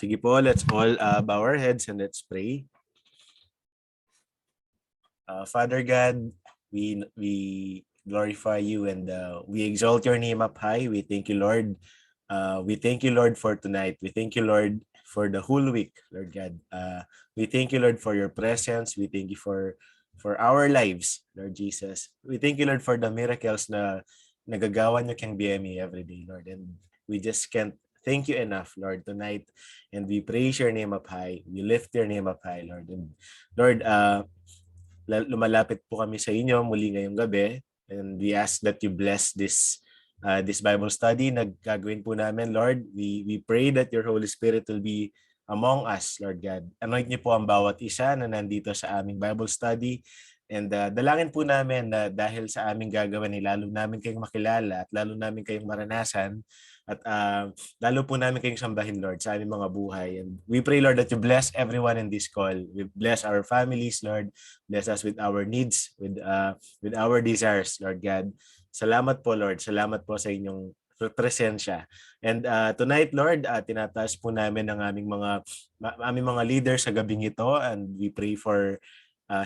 Sige po, let's all bow our heads and let's pray. Father God, we glorify you and we exalt your name up high. We thank you, Lord. We thank you, Lord, for tonight. We thank you, Lord, for the whole week, Lord God. We thank you, Lord, for your presence. We thank you for our lives, Lord Jesus. We thank you, Lord, for the miracles na nagagawa niyo kang BME every day, Lord. And we just can't thank you enough, Lord, tonight. And we praise your name up high. We lift your name up high, Lord. And Lord, lumalapit po kami sa inyo muli ngayong gabi. And we ask that you bless this Bible study na gagawin po namin, Lord. We pray that your Holy Spirit will be among us, Lord God. Anoint niyo po ang bawat isa na nandito sa aming Bible study. And dalangin po namin na dahil sa aming gagawin, lalo namin kayong makilala at lalo namin kayong maranasan at lalo po namin kayong sambahin, Lord, sa aming mga buhay. And we pray, Lord, that you bless everyone in this call. We bless our families, Lord. Bless us with our needs, with our desires, Lord God. Salamat po, Lord. Salamat po sa inyong presensya. And tonight, Lord, tinataas po namin ang aming mga leaders sa gabing ito, and we pray for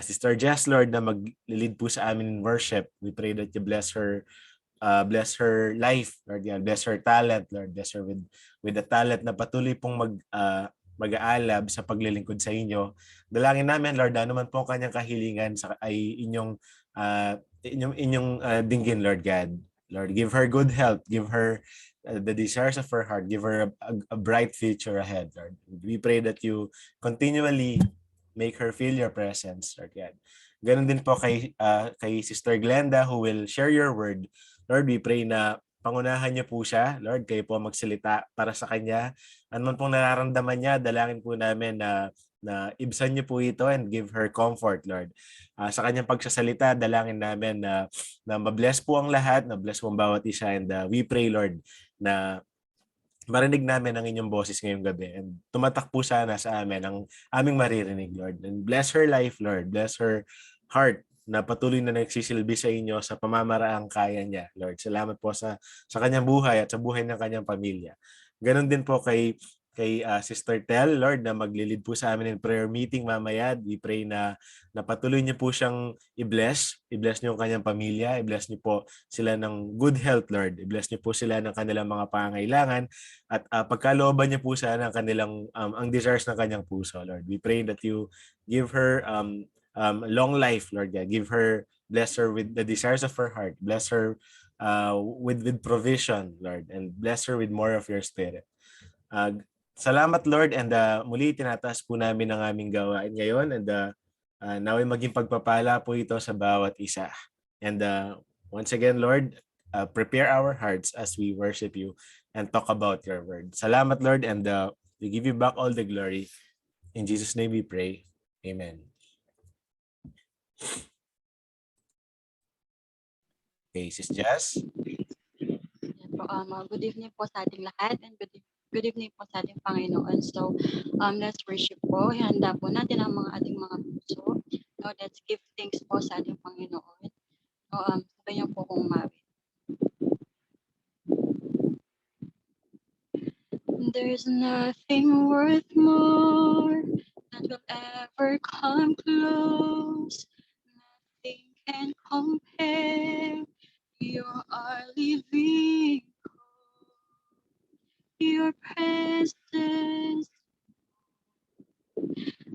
Sister Jess, Lord, na mag-lead po sa amin in worship. We pray that you bless her life, Lord God. Bless her talent, Lord. Bless her with the talent na patuloy pong mag-aalab sa paglilingkod sa inyo. Dalangin namin, Lord, ano man po ang kanyang kahilingan ay inyong dinggin, Lord God. Lord, give her good health, give her the desires of her heart, give her a bright future ahead, Lord. We pray that you continually make her feel your presence, Lord God. Ganon din po kay Sister Glenda who will share your word. Lord, we pray na pangunahan niyo po siya. Lord, kayo po magsalita para sa kanya. Ano man pong nararamdaman niya, dalangin po namin na ibsan niyo po ito and give her comfort, Lord. Sa kanyang pagsasalita, dalangin namin na ma-bless po ang lahat, na bless po ang bawat isa. And we pray, Lord, na marinig namin ang inyong boses ngayong gabi and tumatak po sana sa amin ang aming maririnig, Lord. And bless her life, Lord. Bless her heart na patuloy na nagsisilbi sa inyo sa pamamaraang kaya niya, Lord. Salamat po sa kanyang buhay at sa buhay ng kanyang pamilya. Ganon din po kay Sister Tel, Lord, na maglilid po sa amin in prayer meeting mamaya. We pray na patuloy niyo po siyang i-bless. I-bless niyo ang kanyang pamilya. I-bless niyo po sila ng good health, Lord. I-bless niyo po sila ng kanilang mga pangangailangan. At pagkalooban niyo po sana ang kanilang ang desires ng kanyang puso, Lord. We pray that you give her long life, Lord God. Give her, bless her with the desires of her heart. Bless her with provision, Lord. And bless her with more of your spirit. Salamat, Lord, and muli tinataas po namin ang aming gawain ngayon, and naway maging pagpapala po ito sa bawat isa. And once again, Lord, prepare our hearts as we worship you and talk about your word. Salamat, Lord, and we give you back all the glory. In Jesus' name we pray. Amen. Okay, Sis Jess. Good evening po sa ating lahat, and good evening po sa ating Panginoon. So, let's worship po. Ihanda po natin ang ating mga puso. No, let's give thanks po sa ating Panginoon. So, sabay niyo po kong umawit. There's nothing worth more that will ever come close. Nothing can compare. You're our living hope. Your presence,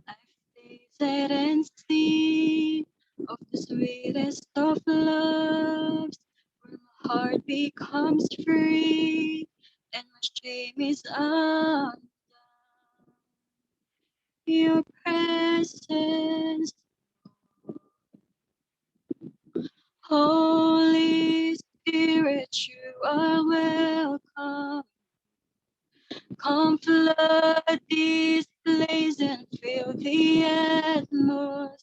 I've tasted and seen of the sweetest of loves, where my heart becomes free and my shame is undone. Your presence, Holy Spirit, you are welcome. Come flood this place and fill the atmosphere.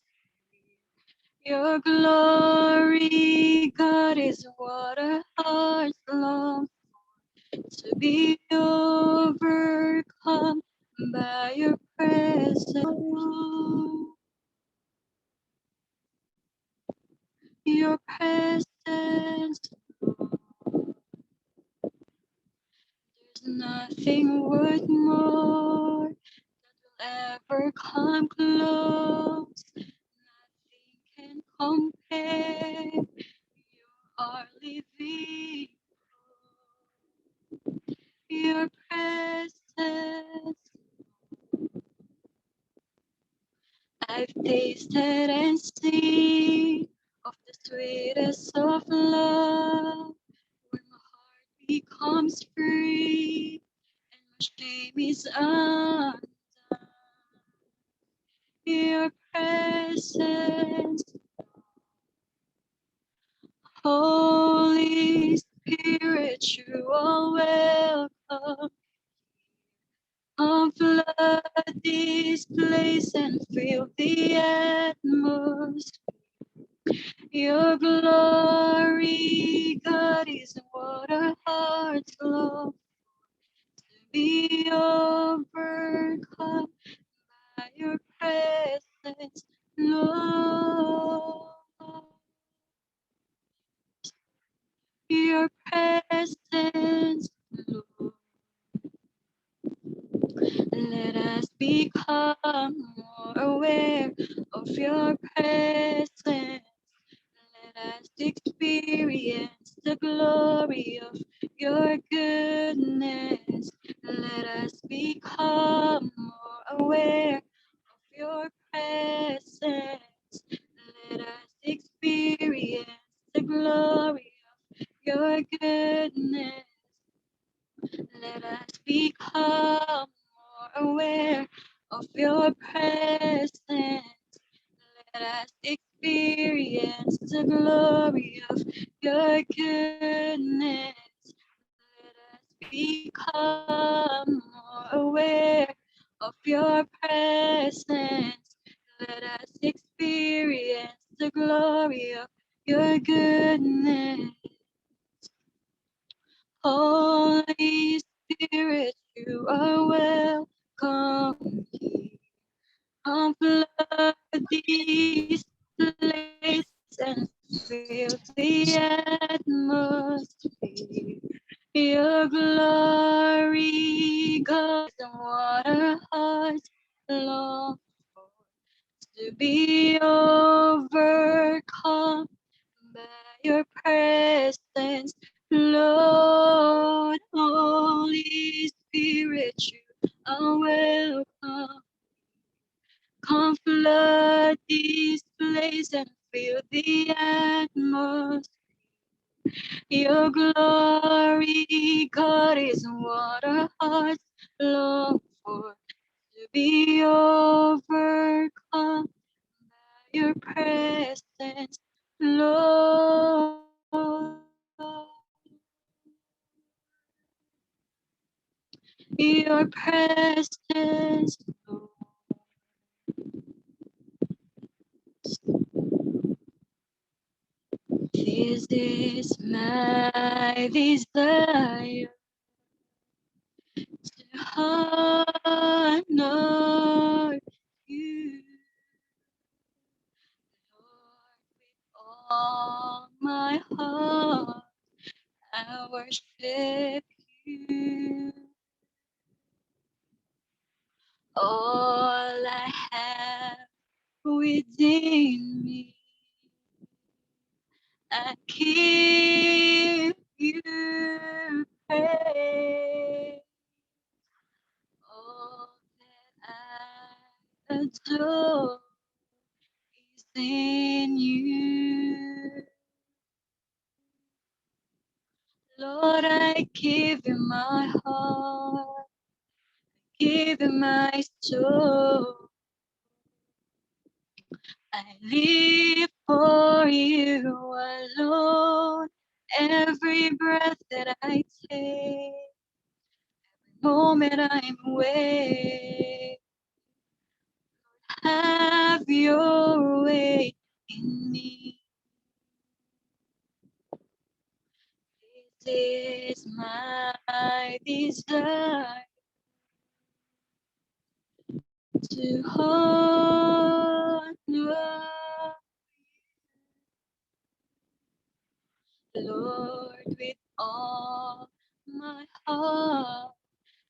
Your glory, God, is what our hearts long to be overcome by your presence. Your presence, there's nothing worth more that will ever come close. Nothing can compare. You are living. Your presence, I've tasted and seen of the sweetest of love, when my heart becomes free and my shame is undone. Your presence, Holy Spirit, you are welcome. Come flood this place and fill the atmosphere. Your glory, God, is what our hearts long to be overcome by your presence, Lord. Your presence, Lord. Let us become more aware of your presence. Let us experience the glory of your goodness. Let us become more aware of your presence. Let us experience the glory of your goodness. Let us become more aware of your presence. Let us experience the glory of your goodness. Let us become more aware of your presence. Let us experience the glory of your goodness. Holy Spirit, you are welcome here. Come flood this place and fill the atmosphere. Your glory, God, is what our hearts long for, to be overcome by your presence, Lord. Holy Spirit, you are welcome. Come flood this place and fill the atmosphere. Your glory, God, is what our hearts long for, to be overcome by your presence, Lord. Your presence, Lord. This is my desire, to honor you, Lord, with all my heart. I worship you. All I have within me, I give you praise. All that I adore is in you. Lord, I give you my heart, give you my soul. I live for you alone. Every breath that I take, moment I'm awake, have your way in me. is my desire to honor Lord with all my heart.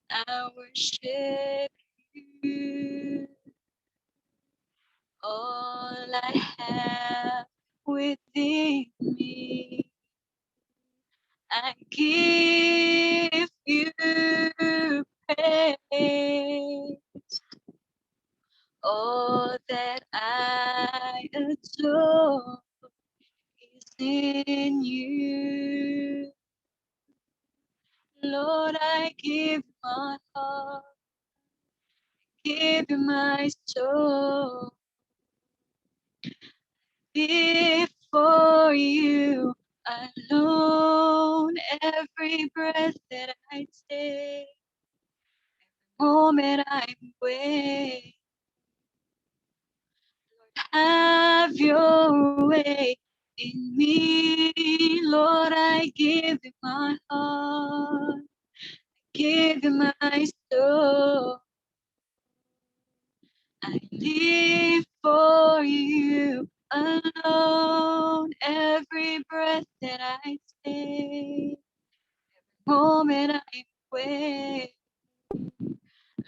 I worship you. All I have within me, I give you praise. All that I adore is in you. Lord, I give my heart, give you my soul. Before you alone, every breath that I take, moment I'm awake. Have your way in me, Lord. I give you my heart, give you my soul. I live for you alone. Every breath that I take, moment I'm awake.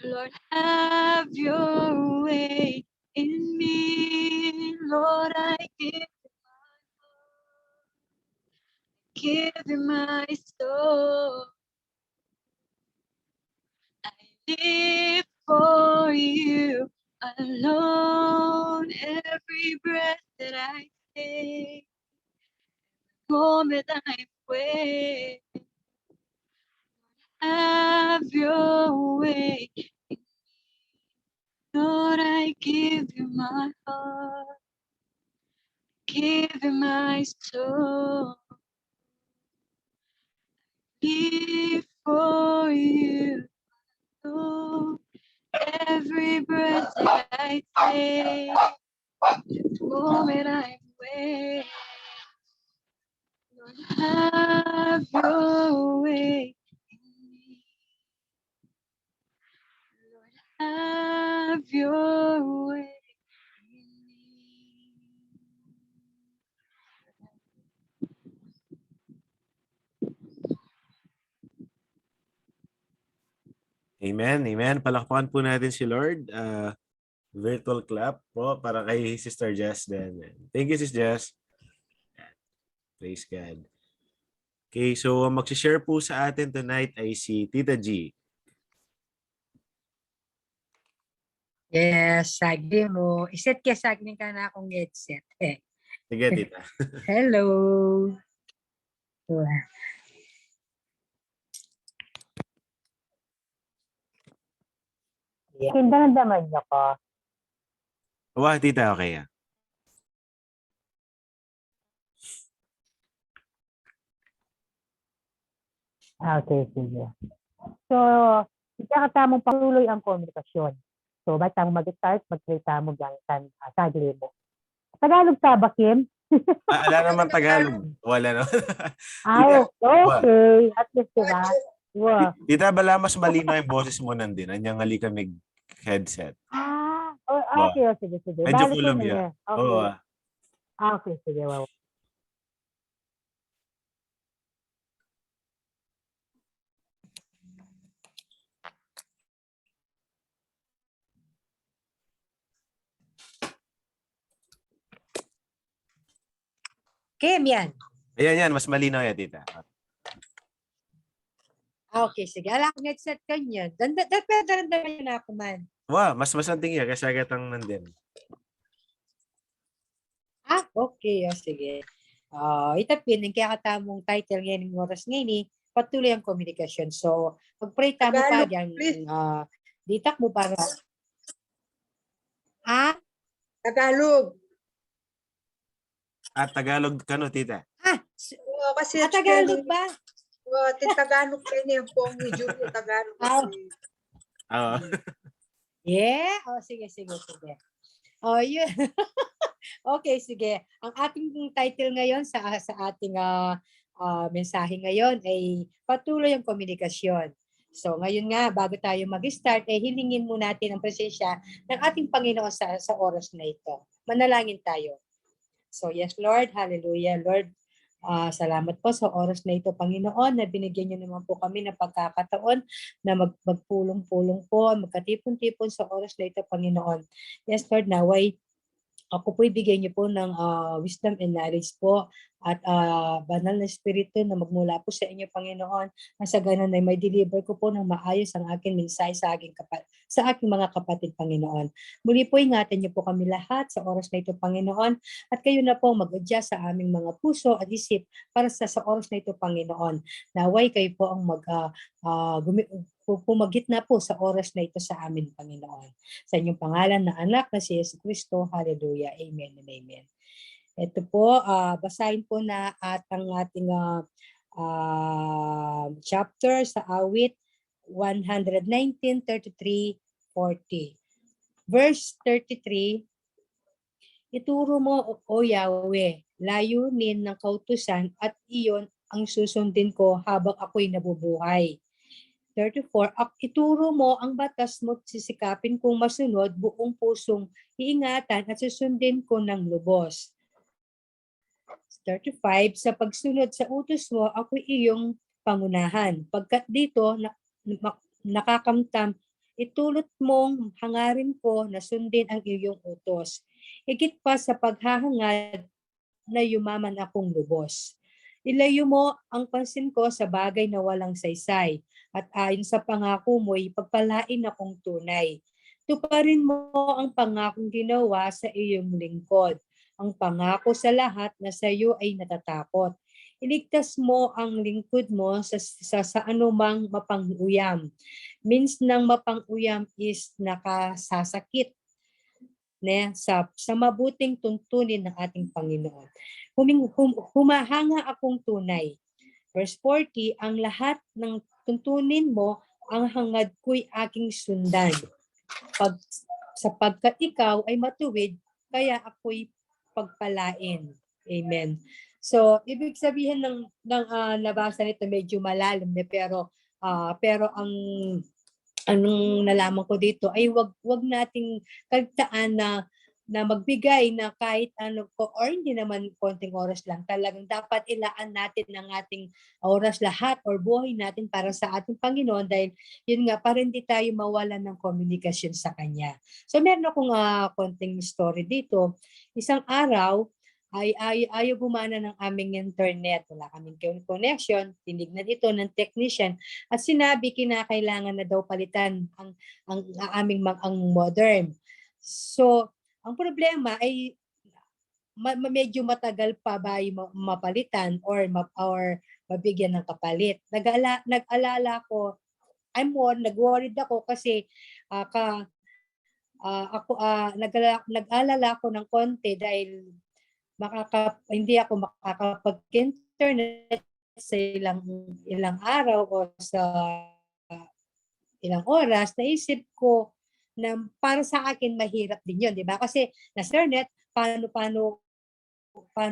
Lord, have your way in me. Lord, I give you my soul. I live for you alone. Every breath that I take, moment I'm awake. Have your way. Lord, I give you my heart, give you my soul. Live for you. Oh, every breath that I take, the moment I'm awake. Lord, have your way in me. Lord, have your way in me. Amen, amen. Palakpakan po natin si Lord. Virtual clap po para kay Sister Jess din. Thank you, Sis Jess. Praise God. Okay, so ang mag-share po sa atin tonight ay si Tita G. Yes, sagli mo. Iset ka sagli ka na akong headset. Sige, Tita. Hello. Kinda naman niyo ko. Wah, Tita, okay. Okay, sige. So, ikakatamong patuloy ang komunikasyon. So, ba't ang mag-start, magsalita mo lang sagli mo. Tagalog ka ba, Kim? Wala naman Tagalog. Wala naman. Okay. At least, diba? Wow. Tita, bala mas malinaw yung boses mo nandun. Anyang halika mig headset. Okay. Sige. Medyo Balik kulob ko na yan. niya. Okay. Oo. Okay, sige. Wow. Kim, yan. Ayan, mas malinaw yan, Tita. Okay, sige. Ala akong headset ka niyan. Dapat na ako man. Wah, mas masanting yan kasi agatang nandun. Okay. Sige. Itapin, ang kaya katamong title ngayon ng oras ngayon, patuloy ang komunikasyon. So, pag-pray tamo pa dyan, ditak mo para. Tagalog. Tagalog ka no, Tita? Kasi Tagalog ba? Tagalog kayo niya po ang video niya. Tagalog kasi. Oo. Yeah? Sige. Yun. Okay, sige. Ang ating title ngayon sa ating mensahe ngayon ay patuloy ang komunikasyon. So ngayon nga, bago tayo mag-start, hilingin mo natin ang presensya ng ating Panginoon sa oras na ito. Manalangin tayo. So yes, Lord, hallelujah. Lord, salamat po sa oras na ito, Panginoon, na binigyan niyo naman po kami ng pagkakataon na magpulong-pulong po, magkatipon-tipon sa oras na ito, Panginoon. Yes, Lord, naway ako po ibigay niyo po ng wisdom and knowledge po at banal na espiritu na magmula po sa inyo, Panginoon. Na sa ganun ay may deliver ko po ng maayos ang aking mensahe sa aking mga kapatid, Panginoon. Muli po ingatan niyo po kami lahat sa oras na ito, Panginoon. At kayo na po mag-adjust sa aming mga puso at isip para sa oras na ito, Panginoon. Naway kayo po ang pumagitna po sa oras na ito sa amin, Panginoon. Sa inyong pangalan na anak na si Yesu Cristo. Hallelujah. Amen and amen. Ito po, basahin po na ang ating chapter sa awit 119:33-40. Verse 33, ituro mo, O Yahweh, layunin ng kautusan at iyon ang susundin ko habang ako'y nabubuhay. 34, ituro mo ang batas mo at sisikapin kong masunod, buong pusong iingatan at susundin ko ng lubos. 35, sa pagsunod sa utos mo, ako iyong pangunahan. Pagkat dito, nakakamtam, itulot mong hangarin ko na sundin ang iyong utos. Higit pa sa paghahangad na yumaman akong lubos. Ilayo mo ang pansin ko sa bagay na walang saysay, at ayon sa pangako mo'y pagpalain akong tunay. Tuparin mo ang pangakong ginawa sa iyong lingkod, ang pangako sa lahat na sa iyo ay natatakot. Iligtas mo ang lingkod mo sa anumang mapanguyam. Means ng mapanguyam is nakasasakit sa mabuting tuntunin ng ating Panginoon. Humahanga akong tunay. Verse 40, ang lahat ng tuntunin mo, ang hangad ko'y aking sundan. Sapagkat ikaw ay matuwid, kaya ako'y pagpalain. Amen. So, ibig sabihin ng nabasa nito medyo malalim, pero anong nalaman ko dito ay wag nating kagtaan na magbigay na kahit ano ko or hindi naman konting oras lang, talagang dapat ilaan natin ng ating oras lahat or buhay natin para sa ating Panginoon, dahil yun nga, para hindi tayo mawalan ng komunikasyon sa Kanya. So meron akong konting story dito. Isang araw ay ayaw gumana ng aming internet. Wala kaming connection. Tinignan ito ng technician at sinabi kinakailangan na daw palitan ang aming ang modem. So, ang problema ay medyo matagal pa ba mapalitan or mabigyan ng kapalit. Nag-alala ko, nag-worried ako kasi nag-alala ako ng konti dahil hindi ako makakapag-internet sa ilang araw o sa ilang oras. Naisip ko na para sa akin mahirap din yun, di ba? Kasi nasa internet, paano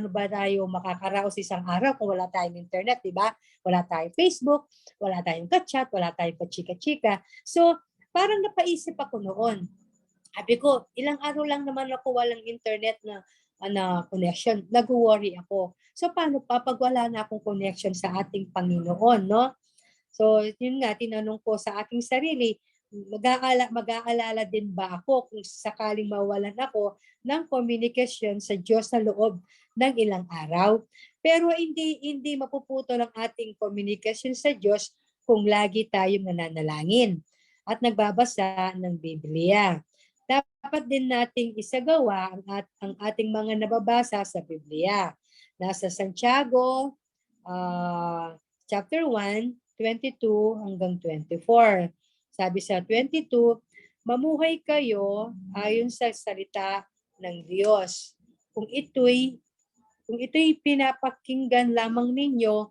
ba tayo makakaraos isang araw kung wala tayong internet, di ba? Wala tayong Facebook, wala tayong ka-chat, wala tayong pa-chika-chika. So, parang napaisip ako noon. Sabi ko, ilang araw lang naman ako walang internet na connection. Nag-worry ako. So, paano pa pag wala na akong connection sa ating Panginoon, no? So, yun nga, tinanong ko sa aking sarili, mag-aalala din ba ako kung sakaling mawalan ako ng komunikasyon sa Diyos sa loob ng ilang araw? Pero hindi mapuputol ang ating komunikasyon sa Diyos kung lagi tayong nananalangin at nagbabasa ng Biblia. Dapat din nating isagawa ang ating mga nababasa sa Biblia. Nasa Santiago, chapter 1, 22 hanggang 24. Sabi sa 22, mamuhay kayo ayon sa salita ng Diyos. Kung ito'y pinapakinggan lamang ninyo,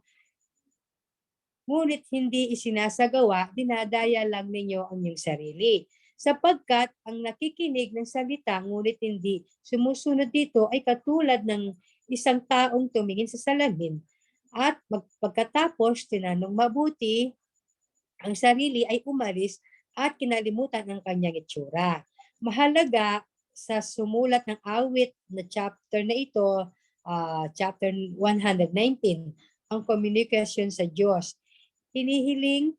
ngunit hindi isinasagawa, dinadaya lang ninyo ang inyong sarili. Sapagkat ang nakikinig ng salita ngunit hindi sumusunod dito ay katulad ng isang taong tumingin sa salamin At pagkatapos tinanong mabuti, ang sarili ay umalis at kinalimutan ang kanyang itsura. Mahalaga sa sumulat ng awit na chapter na ito, chapter 119, ang komunikasyon sa Diyos. Hiniling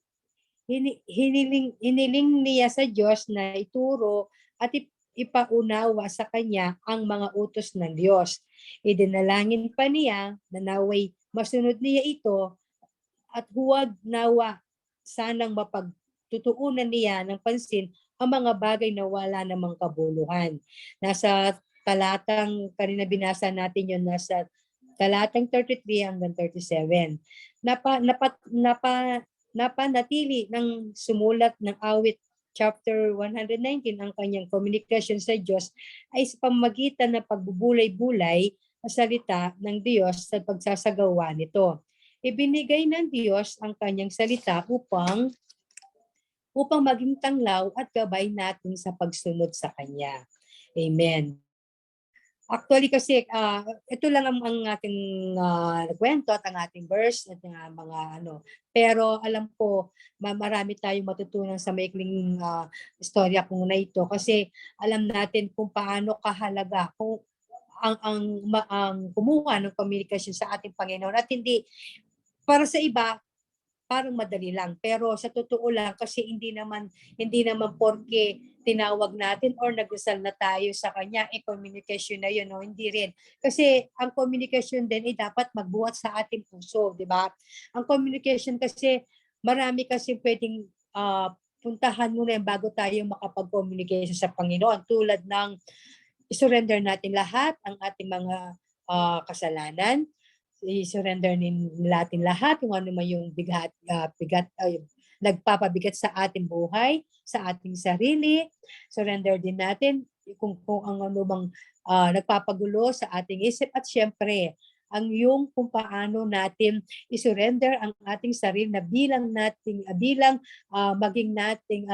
niya sa Diyos na ituro at ipaunawa sa kanya ang mga utos ng Diyos. Idinalangin pa niya na naway masunod niya ito at huwag nawa sanang mapagtutuunan niya ng pansin ang mga bagay na wala namang kabuluhan. Nasa talatang kanina binasa natin yun, nasa talatang 33 hanggang 37. Napanatili ng sumulat ng awit chapter 119 ang kanyang komunikasyon sa Diyos ay sa pamamagitan ng pagbubulay-bulay sa salita ng Diyos sa pagsasagawa nito. Ibinigay ng Diyos ang kanyang salita upang maging tanglaw at gabay natin sa pagsunod sa kanya. Amen. Actually kasi ito lang ang ating kwento at ang ating verse at mga ano. Pero alam ko marami tayong matutunan sa maikling istorya kung na ito kasi alam natin kung paano kahalaga kung ang kumuha ng komunikasyon sa ating Panginoon at hindi para sa iba parang madali lang. Pero sa totoo lang, kasi hindi naman porke tinawag natin or nagdasal na tayo sa kanya, communication na yun, no? Hindi rin. Kasi ang communication din ay dapat magbuhat sa ating puso, di ba? Ang communication kasi, marami kasi pwedeng puntahan muna yung bago tayo makapag-communication sa Panginoon. Tulad ng i-surrender natin lahat ang ating mga kasalanan, i-surrender natin lahat kung ano man yung nagpapabigat sa ating buhay, sa ating sarili. Surrender din natin kung ano mang nagpapagulo sa ating isip at syempre kung paano natin i-surrender ang ating sarili na bilang maging nating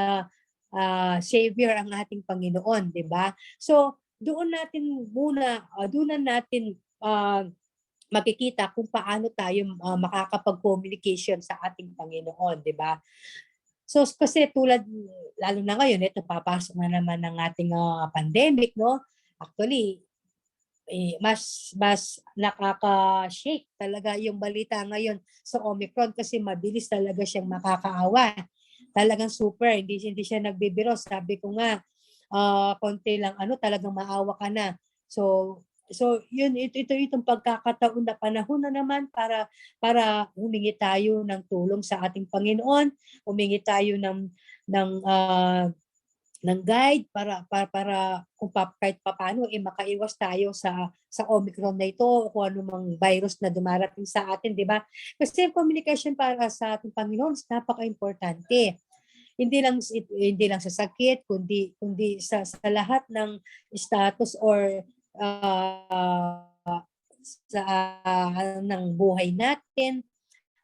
savior ang ating Panginoon, 'di ba? So doon natin makikita kung paano tayo makakapag-communication sa ating Panginoon, di ba? So kasi lalo na ngayon, ito papasok na naman ng ating pandemic, no? Actually, mas nakaka-shake talaga yung balita ngayon sa Omicron kasi mabilis talaga siyang makakaawa. Talagang super, hindi siya nagbibiro. Sabi ko nga, konti lang talagang maawa ka na. So yun itong pagkakataon na panahon na naman para humingi tayo ng tulong sa ating Panginoon, humingi tayo ng guide para kung kahit papaano makaiwas tayo sa Omicron na ito o kung ano mang virus na dumarating sa atin, di ba? Kasi communication para sa ating Panginoon napaka-importante. Hindi lang sa sakit kundi sa lahat ng status or ng buhay natin,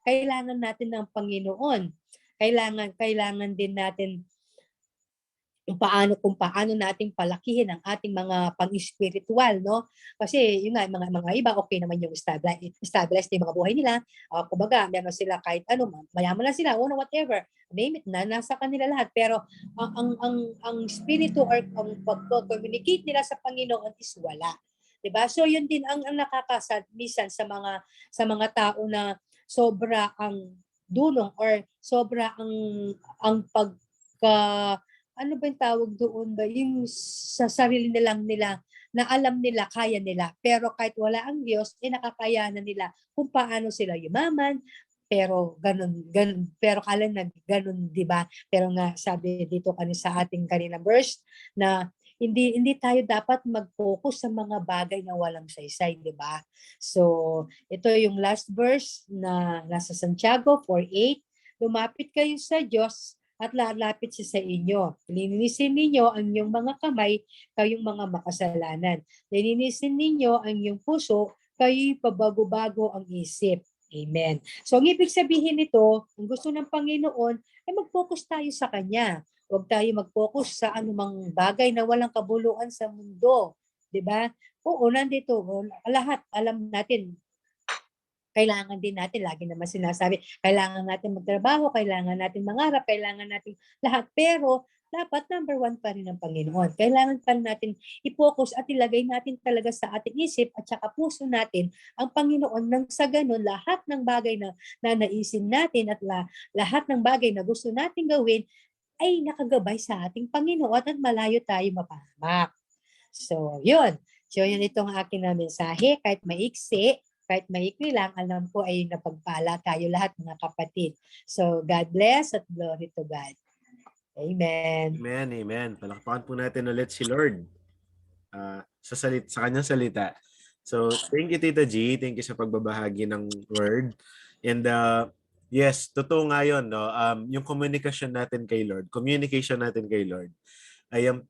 kailangan natin ng Panginoon. Kailangan din natin kung paano nating palakihin ang ating mga pang-spiritual, no? Kasi yung nga, mga iba, okay naman yung establish yung mga buhay nila. Kumbaga, meron sila kahit mayaman lang sila, whatever. Name it na, nasa kanila lahat. Pero ang spirito or ang pag-communicate nila sa Panginoon is wala. Diba? So yun din ang nakakasad minsan sa mga tao na sobra ang dunong or sobra ang ano ba yung tawag doon ba? Yung sa sarili nila na alam nila, kaya nila. Pero kahit wala ang Diyos, nakakayanan nila kung paano sila yumaman. Pero pero kala na ganun, di ba? Pero nga sabi dito sa ating kanina verse na hindi tayo dapat mag-focus sa mga bagay na walang saysay, di ba? So, ito yung last verse na nasa Santiago 4:8. Lumapit kayo sa Diyos at lalapit siya sa inyo. Linisin ninyo ang inyong mga kamay, kayong mga makasalanan. Linisin ninyo ang inyong puso, kayo'y pabago-bago ang isip. Amen. So, ang ibig sabihin nito, ang gusto ng Panginoon, ay mag-focus tayo sa Kanya. Huwag tayo mag-focus sa anumang bagay na walang kabuluhan sa mundo. Diba? Oo, nandito. Lahat, alam natin, kailangan din natin, lagi naman sinasabi, kailangan natin magtrabaho, kailangan natin mangarap, kailangan natin lahat. Pero dapat number one pa rin ang Panginoon. Kailangan pa rin natin i-focus at ilagay natin talaga sa ating isip at saka puso natin ang Panginoon, nang sa ganun lahat ng bagay na naisin natin at lahat ng bagay na gusto natin gawin ay nakagabay sa ating Panginoon at malayo tayo mapahamak. So, yun. So, yun itong akin na mensahe. Kahit maiksi, kahit maikli lang, alam ko ay napagpala tayo lahat, mga kapatid. So, God bless at glory to God. Amen. Amen, amen. Palakpakan po natin ulit si Lord sa kanyang salita. So, thank you, Tita G. Thank you sa pagbabahagi ng word. And yes, totoo nga yun, no? Yung communication natin kay Lord, ay ang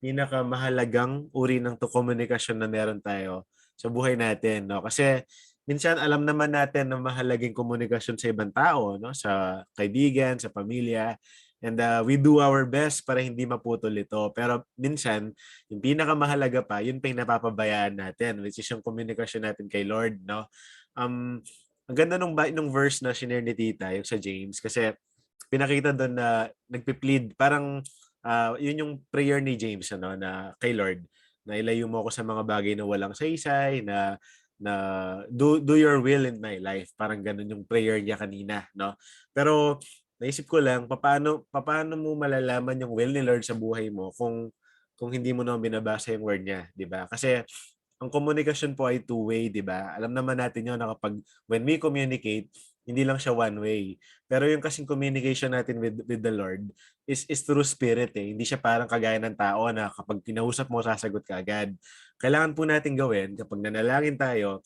pinakamahalagang uri ng komunikasyon na meron tayo sa buhay natin, no? Kasi minsan alam naman natin na mahalagang komunikasyon sa ibang tao, no? Sa kaibigan, sa pamilya. And we do our best para hindi maputol ito. Pero minsan, yung pinakamahalaga pa, yun pa yung napapabayaan natin, which is yung komunikasyon natin kay Lord, no? Ang ganda nung verse na shinare ni Tita, yung sa James, kasi pinakita doon na nagpi-plead, parang yun yung prayer ni James, ano, na kay Lord, na ilayo mo ako sa mga bagay na walang saysay, na do your will in my life. Parang ganun yung prayer niya kanina, no? Pero naisip ko lang, paano mo malalaman yung will ni Lord sa buhay mo kung hindi mo naman binabasa yung word niya, di ba? Kasi ang komunikasyon po ay two-way, di ba? Alam naman natin yun na kapag when we communicate, hindi lang siya one way. Pero yung kasing communication natin with the Lord is through spirit eh. Hindi siya parang kagaya ng tao na kapag kinausap mo, sasagot ka agad. Kailangan po natin gawin, kapag nanalangin tayo,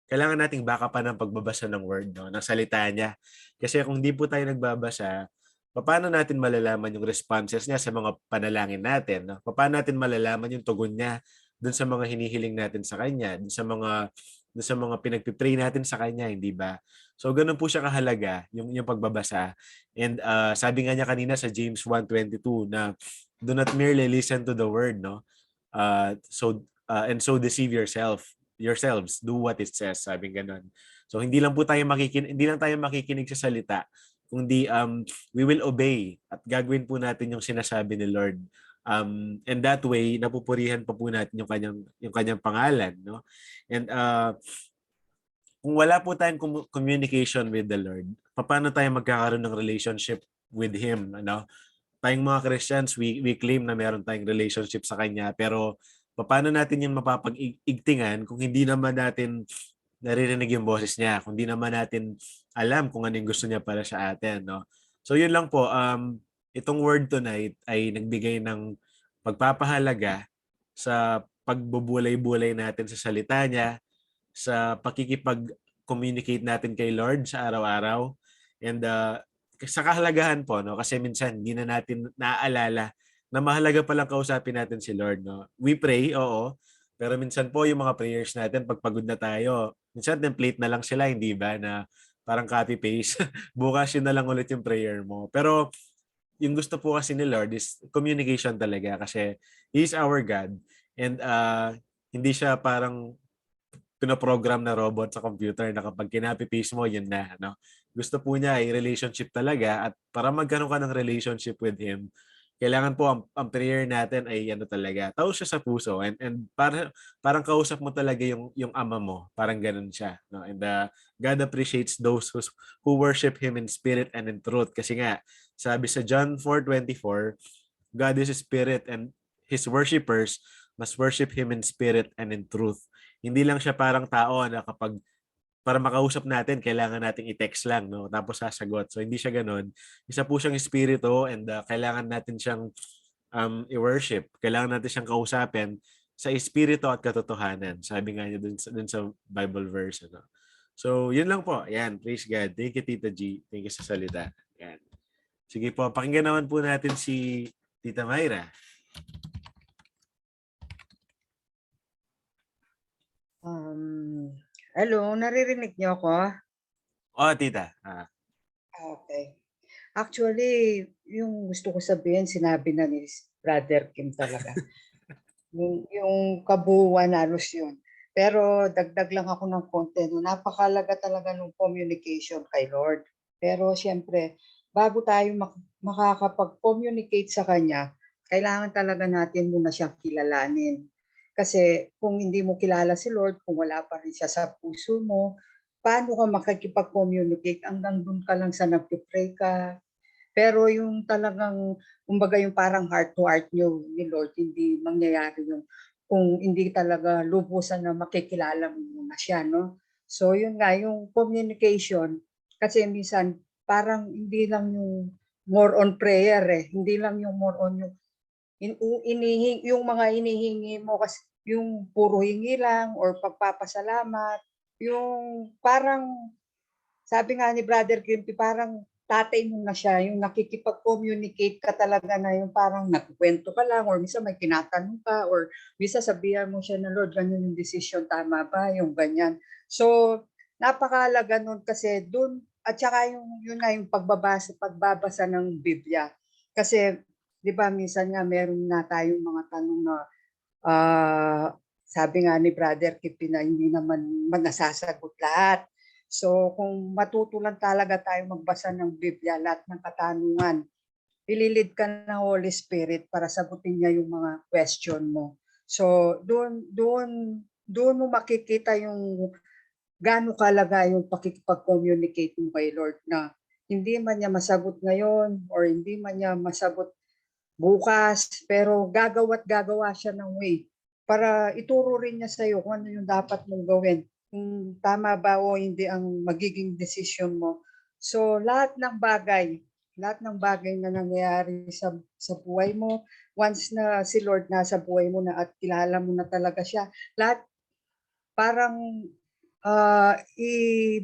kailangan nating baka pa ng pagbabasa ng word, no? Ng salita niya. Kasi kung di po tayo nagbabasa, paano natin malalaman yung responses niya sa mga panalangin natin? No? Paano natin malalaman yung tugon niya dun sa mga hinihiling natin sa kanya, dun sa mga pinagpipray natin sa kanya, hindi ba? So ganun po siya kahalaga, yung pagbabasa. And sabi nga niya kanina sa James 1:22 na do not merely listen to the word, no? And so deceive yourselves, do what it says, sabi ganun. So hindi lang tayo makikinig sa salita, kundi we will obey at gagawin po natin yung sinasabi ni Lord. And that way napupurihan pa po natin yung kanyang pangalan, no? And kung wala po tayong communication with the Lord, paano tayo magkakaroon ng relationship with Him, ano? Tayong mga Christians, we claim na meron tayong relationship sa Kanya, pero paano natin yung mapapag-igtingan kung hindi naman natin naririnig yung boses niya, kung hindi naman natin alam kung ano yung gusto niya para sa atin, no? So yun lang po, itong word tonight ay nagbigay ng pagpapahalaga sa pagbubulay-bulay natin sa salita niya, sa pakikipag-communicate natin kay Lord sa araw-araw, and sa kahalagahan po, no? Kasi minsan hindi na natin naaalala na mahalaga palang kausapin natin si Lord, no? We pray, oo, pero minsan po yung mga prayers natin, pag pagod na tayo, minsan template na lang sila, hindi ba, na parang copy-paste. Bukas yun na lang ulit yung prayer mo. Pero yung gusto po kasi ni Lord is communication talaga kasi He is our God, and hindi siya parang pinoprogram na robot sa computer na kapag kinapi-paste mo, yun na, no? Gusto po niya ay relationship talaga, at para magkaroon ka ng relationship with Him, kailangan po ang prayer natin ay ano talaga, taos siya sa puso, and parang kausap mo talaga yung ama mo, parang ganun siya, no? And God appreciates those who worship Him in spirit and in truth, kasi nga sabi sa John 4:24, God is a spirit and His worshipers must worship Him in spirit and in truth. Hindi lang siya parang tao na kapag para makausap natin, kailangan nating i-text lang, no? Tapos sasagot. So, hindi siya ganun. Isa po siyang espiritu, and kailangan natin siyang i-worship. Kailangan natin siyang kausapin sa espiritu at katotohanan. Sabi nga niya dun sa Bible verse. Ano? So, yun lang po. Ayan, praise God. Thank you, Tita G. Thank you sa salita. Ayan. Sige po, pakinggan naman po natin si Tita Mayra. Hello, naririnig niyo ako? Oh, Tita. Okay. Actually, yung gusto ko sabihin, sinabi na ni Brother Kim talaga. yung kabuuan halos yun. Pero dagdag lang ako ng konti, no? Napakalaga talaga ng communication kay Lord. Pero siyempre, bago tayo makakapag-communicate sa Kanya, kailangan talaga natin muna siyang kilalanin. Kasi kung hindi mo kilala si Lord, kung wala pa rin siya sa puso mo, paano ka makikipag-communicate? Hanggang dun ka lang sa nag-pray ka. Pero yung talagang, kumbaga yung parang heart to heart nyo ni Lord, hindi mangyayari yung kung hindi talaga lubusan na makikilala mo muna siya, no? So yun nga, yung communication, kasi minsan parang hindi lang yung more on prayer hindi lang yung more on yung yung mga inihingi mo kasi yung puro hingi lang or pagpapasalamat, yung parang sabi nga ni Brother Grimpy, parang tatay mo na siya, yung nakikipag-communicate ka talaga na yung parang nagkukwento ka lang or minsan may tinatanong ka or minsan sabihan mo siya na Lord, ganyan yung decision, tama ba? Yung ganyan. So, napakahalaga nun kasi dun, at saka yun na yung pagbabasa ng Biblia. Kasi, di ba, minsan nga meron na tayong mga tanong na sabi nga ni Brother Kipi na hindi naman nasasagot lahat. So kung matutulan talaga tayo magbasa ng Biblia, lahat ng katanungan, ililid ka ng Holy Spirit para sagutin niya yung mga question mo. So doon mo makikita yung gaano kalaga yung pakikipag-communicate mo kay Lord na hindi man niya masagot ngayon or hindi man niya masagot bukas, pero gagawa siya ng way para ituro rin niya sa iyo kung ano yung dapat mong gawin. Kung tama ba o hindi ang magiging decision mo. So lahat ng bagay na nangyayari sa buhay mo, once na si Lord nasa buhay mo na at kilala mo na talaga siya, lahat parang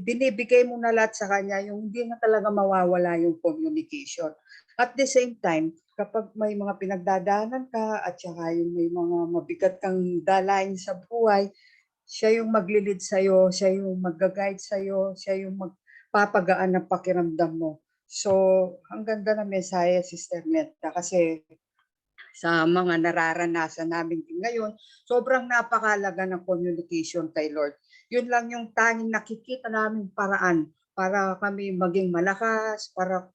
binibigay mo na lahat sa kanya, yung hindi na talaga mawawala yung communication. At the same time, kapag may mga pinagdadaanan ka at saka yung may mga mabigat kang dalain sa buhay, siya yung maglilid sa'yo, siya yung mag-guide sa'yo, siya yung magpapagaan ng pakiramdam mo. So, ang ganda ng mensahe, Sister Netta, kasi sa mga nararanasan namin din ngayon, sobrang napakalaga ng communication kay Lord. Yun lang yung tanging nakikita namin paraan para kami maging malakas, para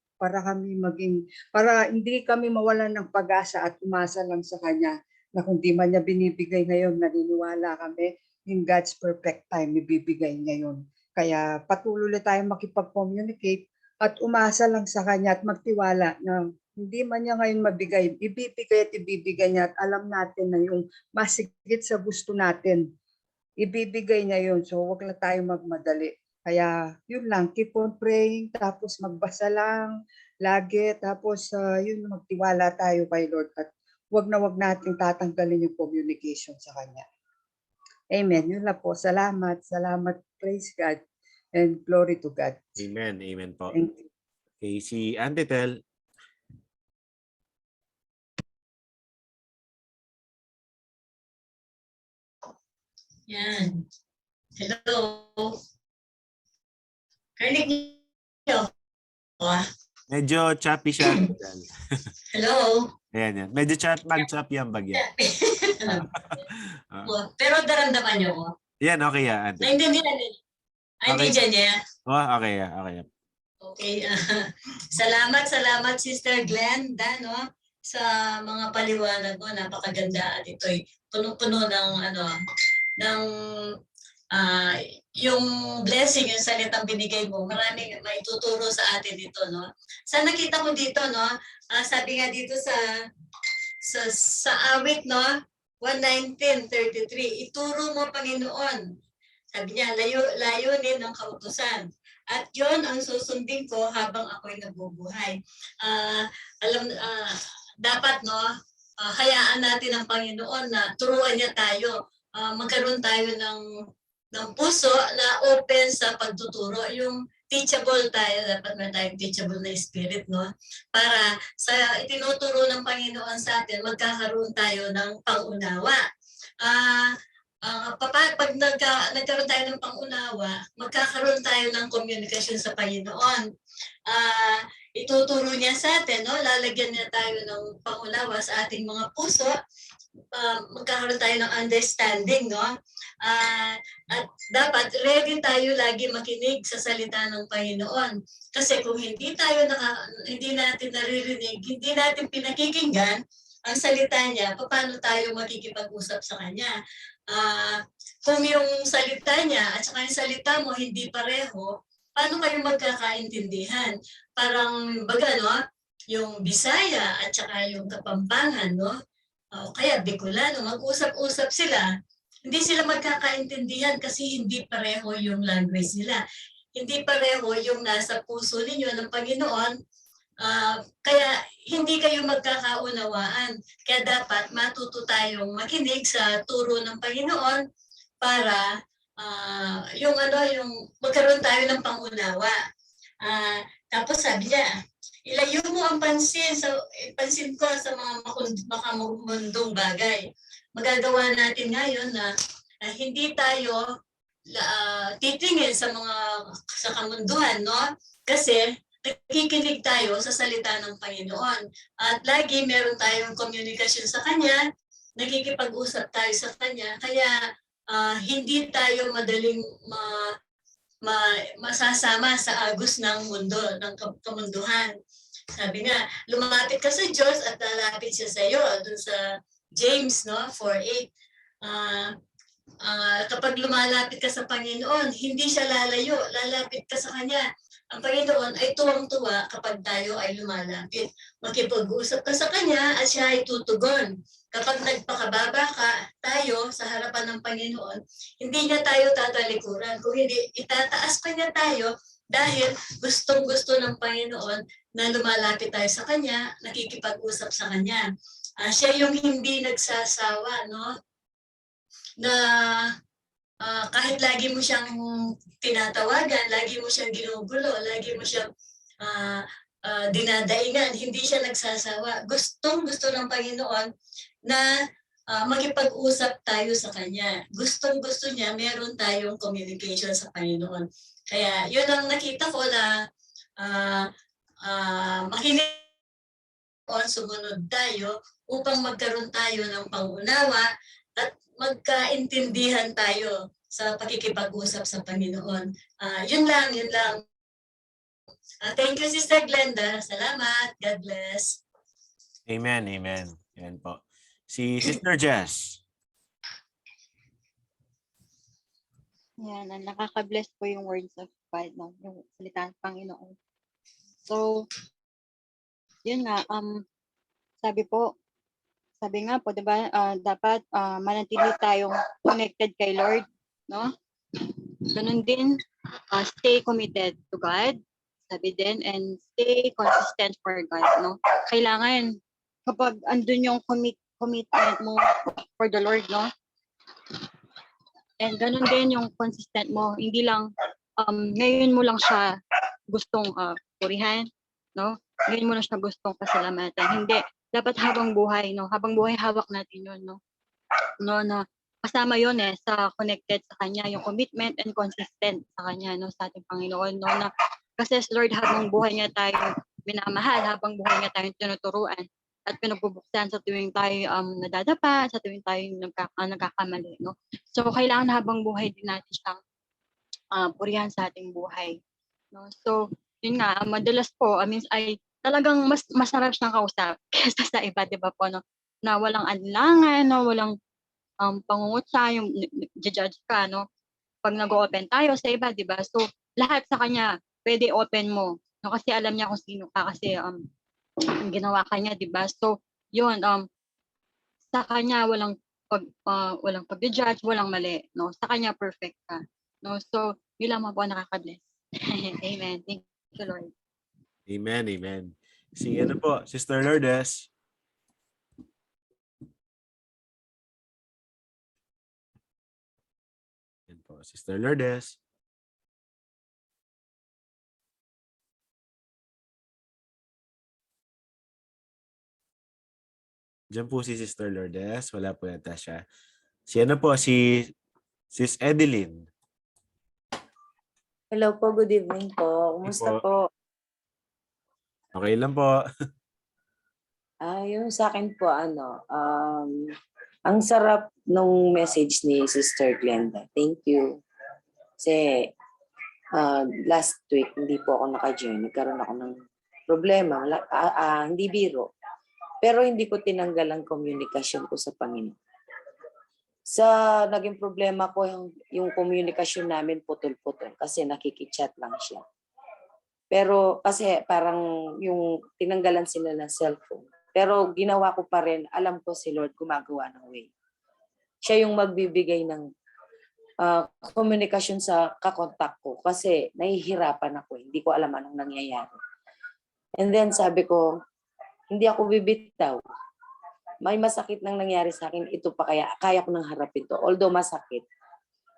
hindi kami mawalan ng pag-asa at umasa lang sa Kanya na kung di man niya binibigay ngayon, naniniwala kami in God's perfect time ibibigay ngayon. Kaya patuloy tayong makipag-communicate at umasa lang sa Kanya at magtiwala na hindi man niya ngayon mabigay, ibibigay niya at alam natin na yung masigit sa gusto natin, ibibigay niya yun. So wag lang tayo magmadali. Kaya yun lang, keep on praying, tapos magbasa lang lagi, tapos yun, magtiwala tayo kay Lord at wag natin tatanggalin yung communication sa Kanya. Amen. Yun lang po. Salamat. Praise God. And glory to God. Amen. Amen po. Thank you. Okay, si Auntie Tel. Yan. Hello. Karinig niyo ako. Medyo choppy siya. Hello. Ayan yan. Medyo mag-choppy ang bagya. Pero daramdaman niyo ko. Yan, okay ya, Auntie. Naintindihan niyo. Naintindihan niya. Oh, okay ya, okay ya. Okay. Salamat Sister Glenda, no? Sa mga paliwanag mo, napakaganda at ito'y punong-puno ng yung blessing, yung salitang binigay mo, maraming maituturo sa atin dito, no? Sa nakita mo dito, no? Sabi nga dito sa awit, no? 119:33, ituro mo, Panginoon. Sabi niya, layunin ng kautusan. At yon ang susundin ko habang ako'y nabubuhay. Dapat, no? Hayaan natin ang Panginoon na turuan niya tayo. Magkaroon tayo ng puso na open sa pagtuturo. Yung teachable tayo, dapat may tayong teachable na spirit, no? Para sa itinuturo ng Panginoon sa atin, magkakaroon tayo ng pangunawa. Pag nagkaroon tayo ng pangunawa, magkakaroon tayo ng komunikasyon sa Panginoon. Ituturo niya sa atin, no? Lalagyan niya tayo ng pangunawa sa ating mga puso magkakaroon tayo ng understanding, no? At dapat ready tayo lagi makinig sa salita ng Panginoon. Kasi kung hindi natin naririnig, hindi natin pinakikinggan ang salita niya, paano tayo makikipag-usap sa kanya? Kung yung salita niya at saka yung salita mo hindi pareho, paano kayo magkakaintindihan? Parang baga, no? Yung Bisaya at saka yung Kapampangan, no? O kaya Bicolano, mag-usap-usap sila. Hindi sila magkakaintindihan kasi hindi pareho yung language nila. Hindi pareho yung nasa puso ninyo ng Panginoon. Kaya hindi kayo magkakaunawaan. Kaya dapat matuto tayong makinig sa turo ng Panginoon para yung magkaroon tayo ng pangunawa. Tapos sabi niya, ilayo mo ang pansin ko sa mga makamundong bagay. Magagawa natin ngayon na hindi tayo titingin sa kamunduhan, no? Kasi nakikinig tayo sa salita ng Panginoon. At lagi meron tayong komunikasyon sa Kanya, nakikipag-usap tayo sa Kanya, kaya hindi tayo madaling masasama sa agos ng mundo, ng kamunduhan. Sabi nga, lumapit ka sa Diyos at lalapit siya sa iyo. Doon sa James, no, 4:8. Kapag lumalapit ka sa Panginoon, hindi siya lalayo. Lalapit ka sa Kanya. Ang Panginoon ay tuwang-tuwa kapag tayo ay lumalapit. Makipag-usap ka sa Kanya at siya ay tutugon. Kapag nagpakababa tayo sa harapan ng Panginoon, hindi niya tayo tatalikuran. Kung hindi, itataas pa niya tayo dahil gustong-gusto ng Panginoon na lumalapit tayo sa Kanya, nakikipag-usap sa Kanya. Siya yung hindi nagsasawa, no? Na kahit lagi mo siyang tinatawagan, lagi mo siyang ginugulo, lagi mo siyang dinadaingan, hindi siya nagsasawa. Gustong-gusto ng Panginoon na makipag-usap tayo sa Kanya. Gustong-gusto niya, meron tayong communication sa Panginoon. Kaya yun ang nakita ko na makinig sumunod tayo upang magkaroon tayo ng pangunawa at magkaintindihan tayo sa pakikipag-usap sa Panginoon. Yun lang. Thank you, Sister Glenda. Salamat. God bless. Amen, amen. Yan po. Si Sister Jess. Yan, nakaka-bless po yung words of God, no? Yung salita ng Panginoon. So, yun nga, sabi nga po, diba, dapat manatili tayong connected kay Lord, no? Ganun din, stay committed to God, sabi din, and stay consistent for God, no? Kailangan, kapag andun yung commitment mo for the Lord, no? And ganun din yung consistent mo, hindi lang, ngayon mo lang siya gustong purihan, no? Ngayon mo lang siya gustong pasalamatan. Hindi, dapat habang buhay, no? Habang buhay, hawak natin yun, no? No, na kasama yun sa connected sa Kanya, yung commitment and consistent sa Kanya, no? Sa ating Panginoon, no? Na, kasi Lord, habang buhay niya tayo minamahal, habang buhay niya tayo tinuturuan at pinagbubuksan sa tuwing tayo nadadapa, sa tuwing tayo nagkakamali, no? So, kailangan habang buhay din natin siyang purihan sa ating buhay, no? So, yun nga, madalas po, ay talagang mas masarap siyang kausap kaysa sa iba, di ba po, no? Na walang alinlangan, no? Walang pangungutya, yung judge ka, no? Pag nag-open tayo sa iba, di ba? So, lahat sa kanya, pwede open mo, no? Kasi alam niya kung sino ka, kasi ginawa ka niya, di ba? So, yun, sa kanya walang pag-judge, walang mali, no? Sa kanya perfect ka, no? So, yun lang po nakaka-bless. Amen. Thank you, Lord. Amen, amen. Si ano po, Sister Lourdes. Yan po, Sister Lourdes. Diyan po si Sister Lourdes. Wala po yata siya. Si ano po, si Sis Edeline. Hello po, good evening po. Kumusta po? Okay lang po. Yung sa akin po, Ang sarap nung message ni Sister Glenda. Thank you. Kasi last week, hindi po ako naka-join. Nagkaroon ako ng problema. Hindi biro. Pero hindi ko tinanggal ang komunikasyon ko sa Panginoon. Sa naging problema ko, yung komunikasyon namin putol-putol kasi nakikichat lang siya. Pero kasi parang yung tinanggalan sila ng cellphone. Pero ginawa ko pa rin, alam ko si Lord gumagawa ng way. Siya yung magbibigay ng komunikasyon sa kakontak ko kasi nahihirapan ako. Hindi ko alam anong nangyayari. And then sabi ko, hindi ako bibitaw. May masakit nang nangyari sa akin, ito pa kaya ko nang harapin to. Although masakit,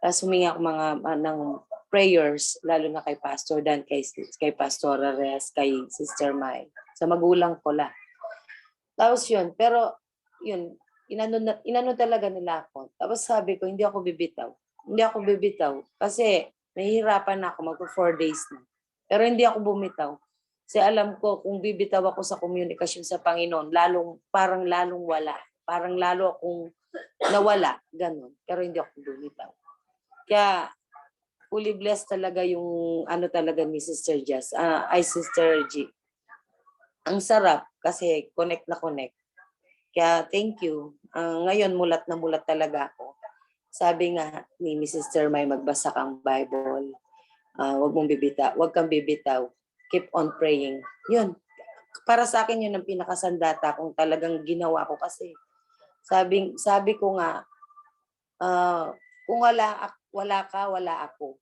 humingi ako ng prayers, lalo na kay Pastor Dan, kay Pastor Ares, kay Sister Mai, sa magulang ko lang. Tapos yun, pero yun, inano talaga nila ako. Tapos sabi ko, hindi ako bibitaw. Hindi ako bibitaw kasi nahihirapan na ako, mag-4 days na. Pero hindi ako bumitaw. Kasi alam ko kung bibitaw ako sa komunikasyon sa Panginoon, parang lalong wala. Parang lalo akong nawala, ganun. Pero hindi ako bumitaw. Kaya fully blessed talaga yung talaga ni Sister Jazz, Sister G. Ang sarap kasi connect na connect. Kaya thank you. Ngayon mulat na mulat talaga ako. Sabi nga ni Sister May, magbasa kang Bible. Huwag kang bibitaw. Keep on praying. Yun. Para sa akin yun ang pinakasandata kung talagang ginawa ko kasi sabi ko nga kung wala ka, wala ako.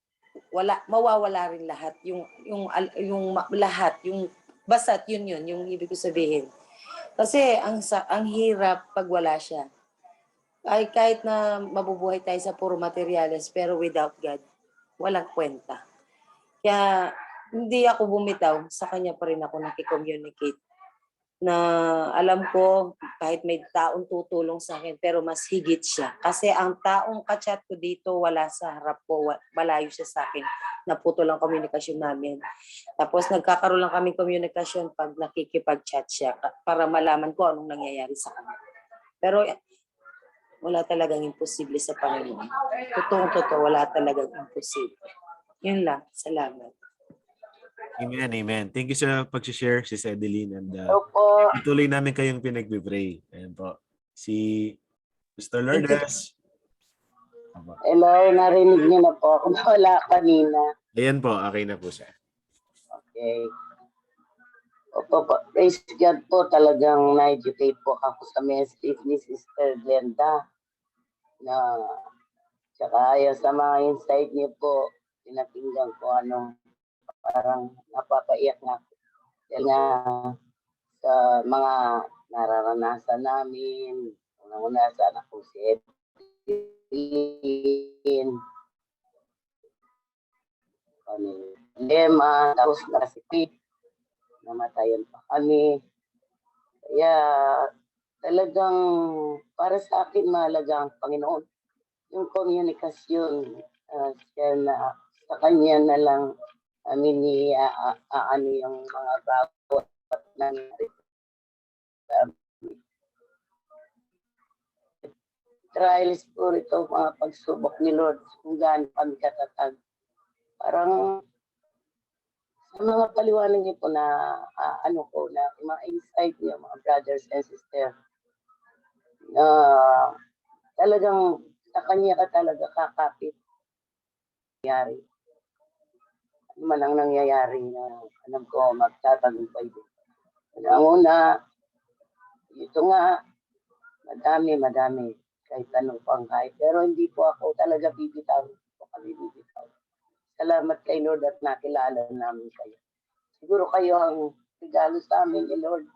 Mawawala rin lahat yung lahat, yung basta't yun yung ibig ko sabihin. Kasi ang hirap pag wala siya. Kahit na mabubuhay tayo sa puro materyales pero without God, walang kwenta. Kaya hindi ako bumitaw, sa kanya pa rin ako nakicommunicate. Na alam ko kahit may taong tutulong sa akin pero mas higit siya. Kasi ang taong kachat ko dito wala sa harap ko, malayo siya sa akin. Naputol ang komunikasyon namin. Tapos nagkakaroon lang kami komunikasyon pag nakikipag-chat siya para malaman ko anong nangyayari sa kanya. Pero wala talagang imposible sa Panginoon. Totoo, wala talagang imposible. Yun lang. Salamat. Amen, amen. Thank you sa pag-share, Sis Edeline. And Opo. ituloy namin kayong pinag-pray. Ayan po. Si Mr. Lourdes. Hello, narinig niyo na po ako. Wala kanina. Ayan po, okay na po siya. Okay. Opo, praise God po. Talagang na-educate po ako sa message ni Sister Glenda. Tsaka ayon sa mga insight niyo po, pinakinggan ko parang napapaiyak na. Dahil nga sa mga nararanasan namin, unang-una sana po si Edwin, problema, tapos nakasipit, namatayan pa kami. Kaya talagang para sa akin mahalaga ang Panginoon. Yung komunikasyon, sa kanya na lang yung mga bawat nangyari. Trials po ito, mga pagsubok ni Lord, kung gaano kami katatag. Parang sa mga paliwanag niyo po na na mga insight niyo, mga brothers and sisters, talagang sa kanya ka talaga kakapit. Nangyari. Ano man ang nangyayari na alam ko magtatagumpay din. Una, ito nga, madami. Kahit anong pangkay. Pero hindi po ako talaga bibitaw. Salamat kay Lord at nakilala namin kayo. Siguro kayo ang regalo sa amin ni Lord.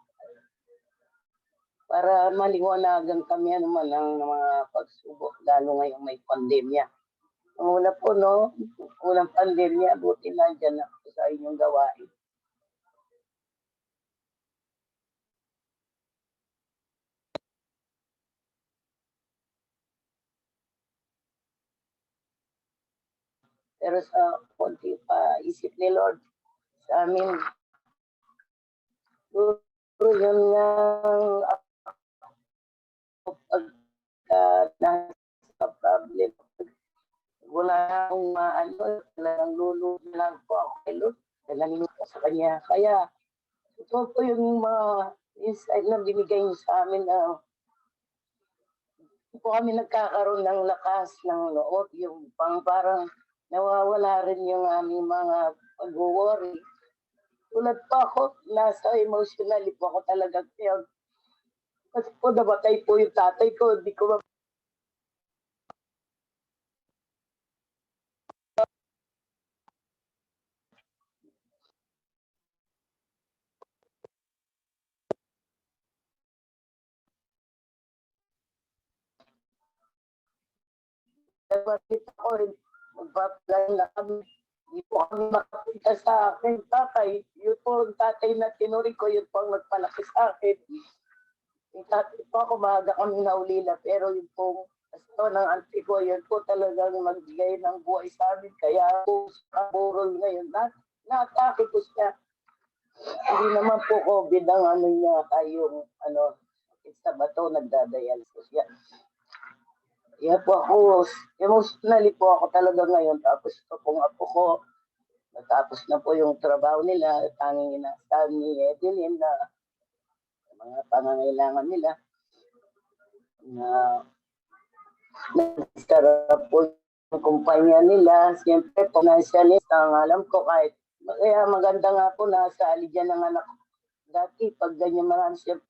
Para maliwanagan kami naman ang mga pagsubok, lalo ngayong may pandemya. Ang una po, unang pandemya, buti na dyan ako sa inyong gawain. Pero sa konti pa isip ni Lord sa amin, yun nga nasa problem. Wala akong maano, talagang lulod lang po ako kay Lord. Dalangin ko sa Kanya. Kaya, ito po yung mga insight na binigay niyo sa amin na po kami nagkakaroon ng lakas ng loob, yung parang nawawala rin yung aming mga pag-worry. Tulad pa ako, nasa emotionally po ako talaga. Kasi po namatay po yung tatay ko, hindi ko mapapita ko rin. Magpapalay na kami. Hindi po kami makapita sa akin tatay. Yun po ang tatay na tinuri ko, yun po ang nagpalaki sa akin. Yung tatay po ako, maaga kami naulila. Pero yun po, ito ng auntie ko, yun po talagang magbigay ng buhay sa amin. Kaya po sa burol ngayon, na-atake ko siya. Hindi naman po COVID ang ano niya, kayong sa bato, nagdadialysis siya. Kaya po ako, emotionally po ako talaga ngayon. Tapos ito pong apo ko, natapos na po yung trabaho nila, tanging inasahan ni Edeline na mga pangangailangan nila na nagsarap po yung kumpanya nila. Siyempre, financialist ang alam ko kahit kaya maganda nga po nasa aligyan ng anak ko. Dati, pag ganyan marami siya,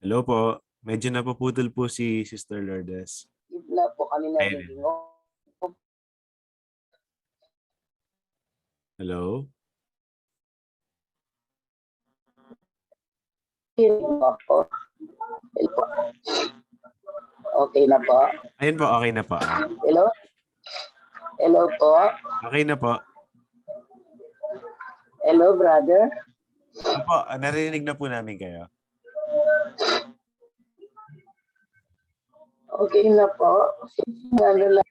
Hello po. Medyo napuputol po si Sister Lourdes. na po kami Ayun. nagiging Hello? po. Okay na po. Ayun po, okay na po. Hello? Hello po. Okay na po. Hello, brother. Opo, narinig na po namin kayo. Okay na po. Ano lang,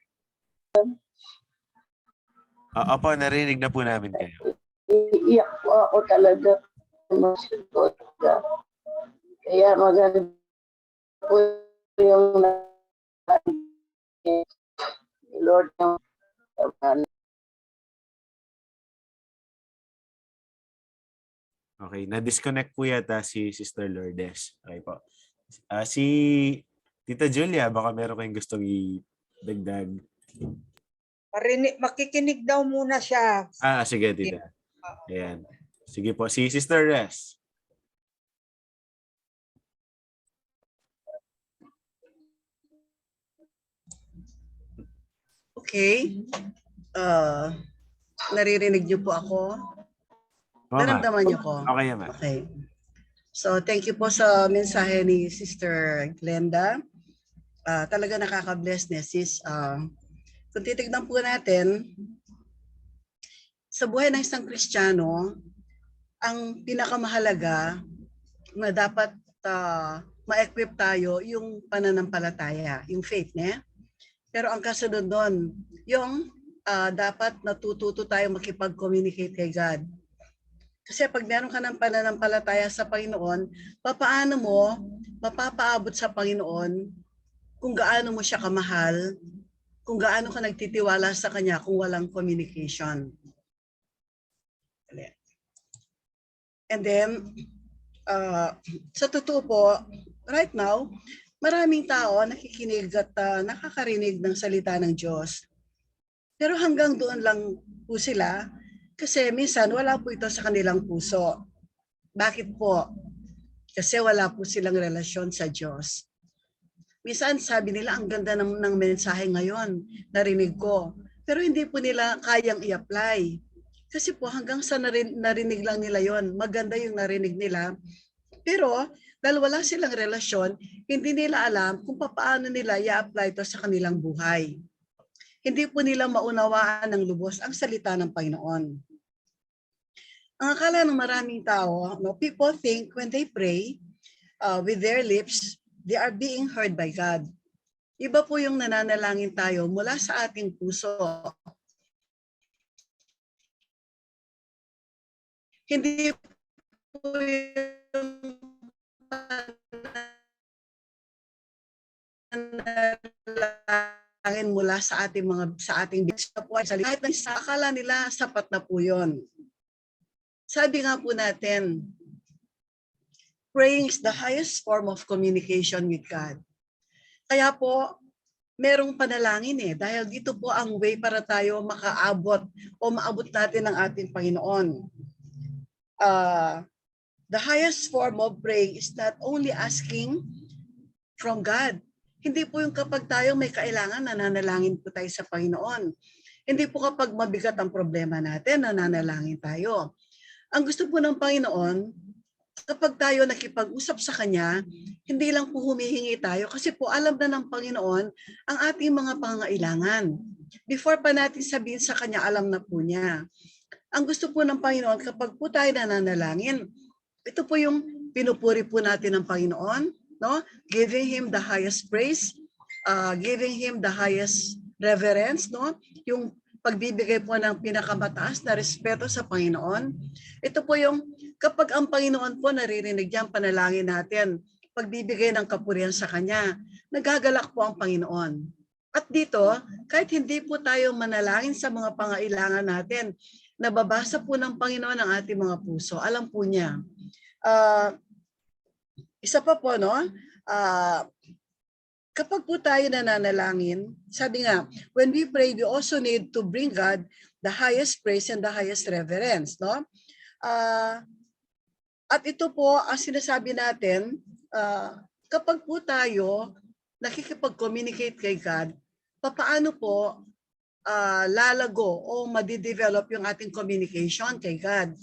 Opo, narinig na po namin kayo. iiyak po ako talaga. Kaya maganda po yung Lord ng Okay, na-disconnect po yata si Sister Lourdes. Okay po. Si Tita Julia, baka meron kayong gustong i-dagdag. Makikinig daw muna siya. Sige, Tita. Ayan. Sige po. Si Sister Res. Okay. Naririnig niyo po ako? Oo, ma'am. Naramdaman niyo ko? Okay, ma'am. Okay. So, thank you po sa mensahe ni Sister Glenda. Talaga nakaka-bless niya, sis. Kung titignan po natin, sa buhay ng isang Kristiyano, ang pinakamahalaga na dapat ma-equip tayo yung pananampalataya, yung faith niya. Pero ang kasunod doon, yung dapat natututo tayo makipag-communicate kay God. Kasi pag meron ka ng pananampalataya sa Panginoon, papaano mo mapapaabot sa Panginoon kung gaano mo siya kamahal, kung gaano ka nagtitiwala sa Kanya kung walang communication. And then, sa totoo po, right now, maraming tao nakikinig at nakakarinig ng salita ng Diyos. Pero hanggang doon lang po sila kasi minsan wala po ito sa kanilang puso. Bakit po? Kasi wala po silang relasyon sa Diyos. Minsan sabi nila ang ganda ng mensahe ngayon, narinig ko. Pero hindi po nila kayang i-apply. Kasi po hanggang sa narinig lang nila yon, maganda yung narinig nila. Pero dahil wala silang relasyon, hindi nila alam kung paano nila i-apply ito sa kanilang buhay. Hindi po nila maunawaan ng lubos ang salita ng Panginoon. Ang akala ng maraming tao, people think when they pray with their lips, they are being heard by God. Iba po yung nananalangin tayo mula sa ating puso. Hindi po yung pananalangin mula sa ating kahit na isa, akala nila sapat na po yun. Sabi nga po natin, praying is the highest form of communication with God. Kaya po, merong panalangin dahil dito po ang way para tayo makaabot o maabot natin ang ating Panginoon. The highest form of praying is not only asking from God. Hindi po yung kapag tayo may kailangan, nananalangin po tayo sa Panginoon. Hindi po kapag mabigat ang problema natin, nananalangin tayo. Ang gusto po ng Panginoon, kapag tayo nakipag-usap sa Kanya, hindi lang po humihingi tayo kasi po alam na ng Panginoon ang ating mga pangailangan. Before pa natin sabihin sa Kanya, alam na po niya. Ang gusto po ng Panginoon, kapag po tayo nananalangin, ito po yung pinupuri po natin ng Panginoon, no? Giving Him the highest praise, giving Him the highest reverence, no? Yung pagbibigay po ng pinakamataas na respeto sa Panginoon. Ito po yung kapag ang Panginoon po naririnig yan, panalangin natin, pagbibigay ng kapurihan sa Kanya, nagagalak po ang Panginoon. At dito, kahit hindi po tayo manalangin sa mga pangailangan natin, nababasa po ng Panginoon ang ating mga puso. Alam po niya. Isa pa po, no? Kapag po tayo nananalangin, sabi nga, when we pray, we also need to bring God the highest praise and the highest reverence, no? At ito po, ang sinasabi natin, kapag po tayo nakikipag-communicate kay God, paano po lalago o madidevelop yung ating communication kay God?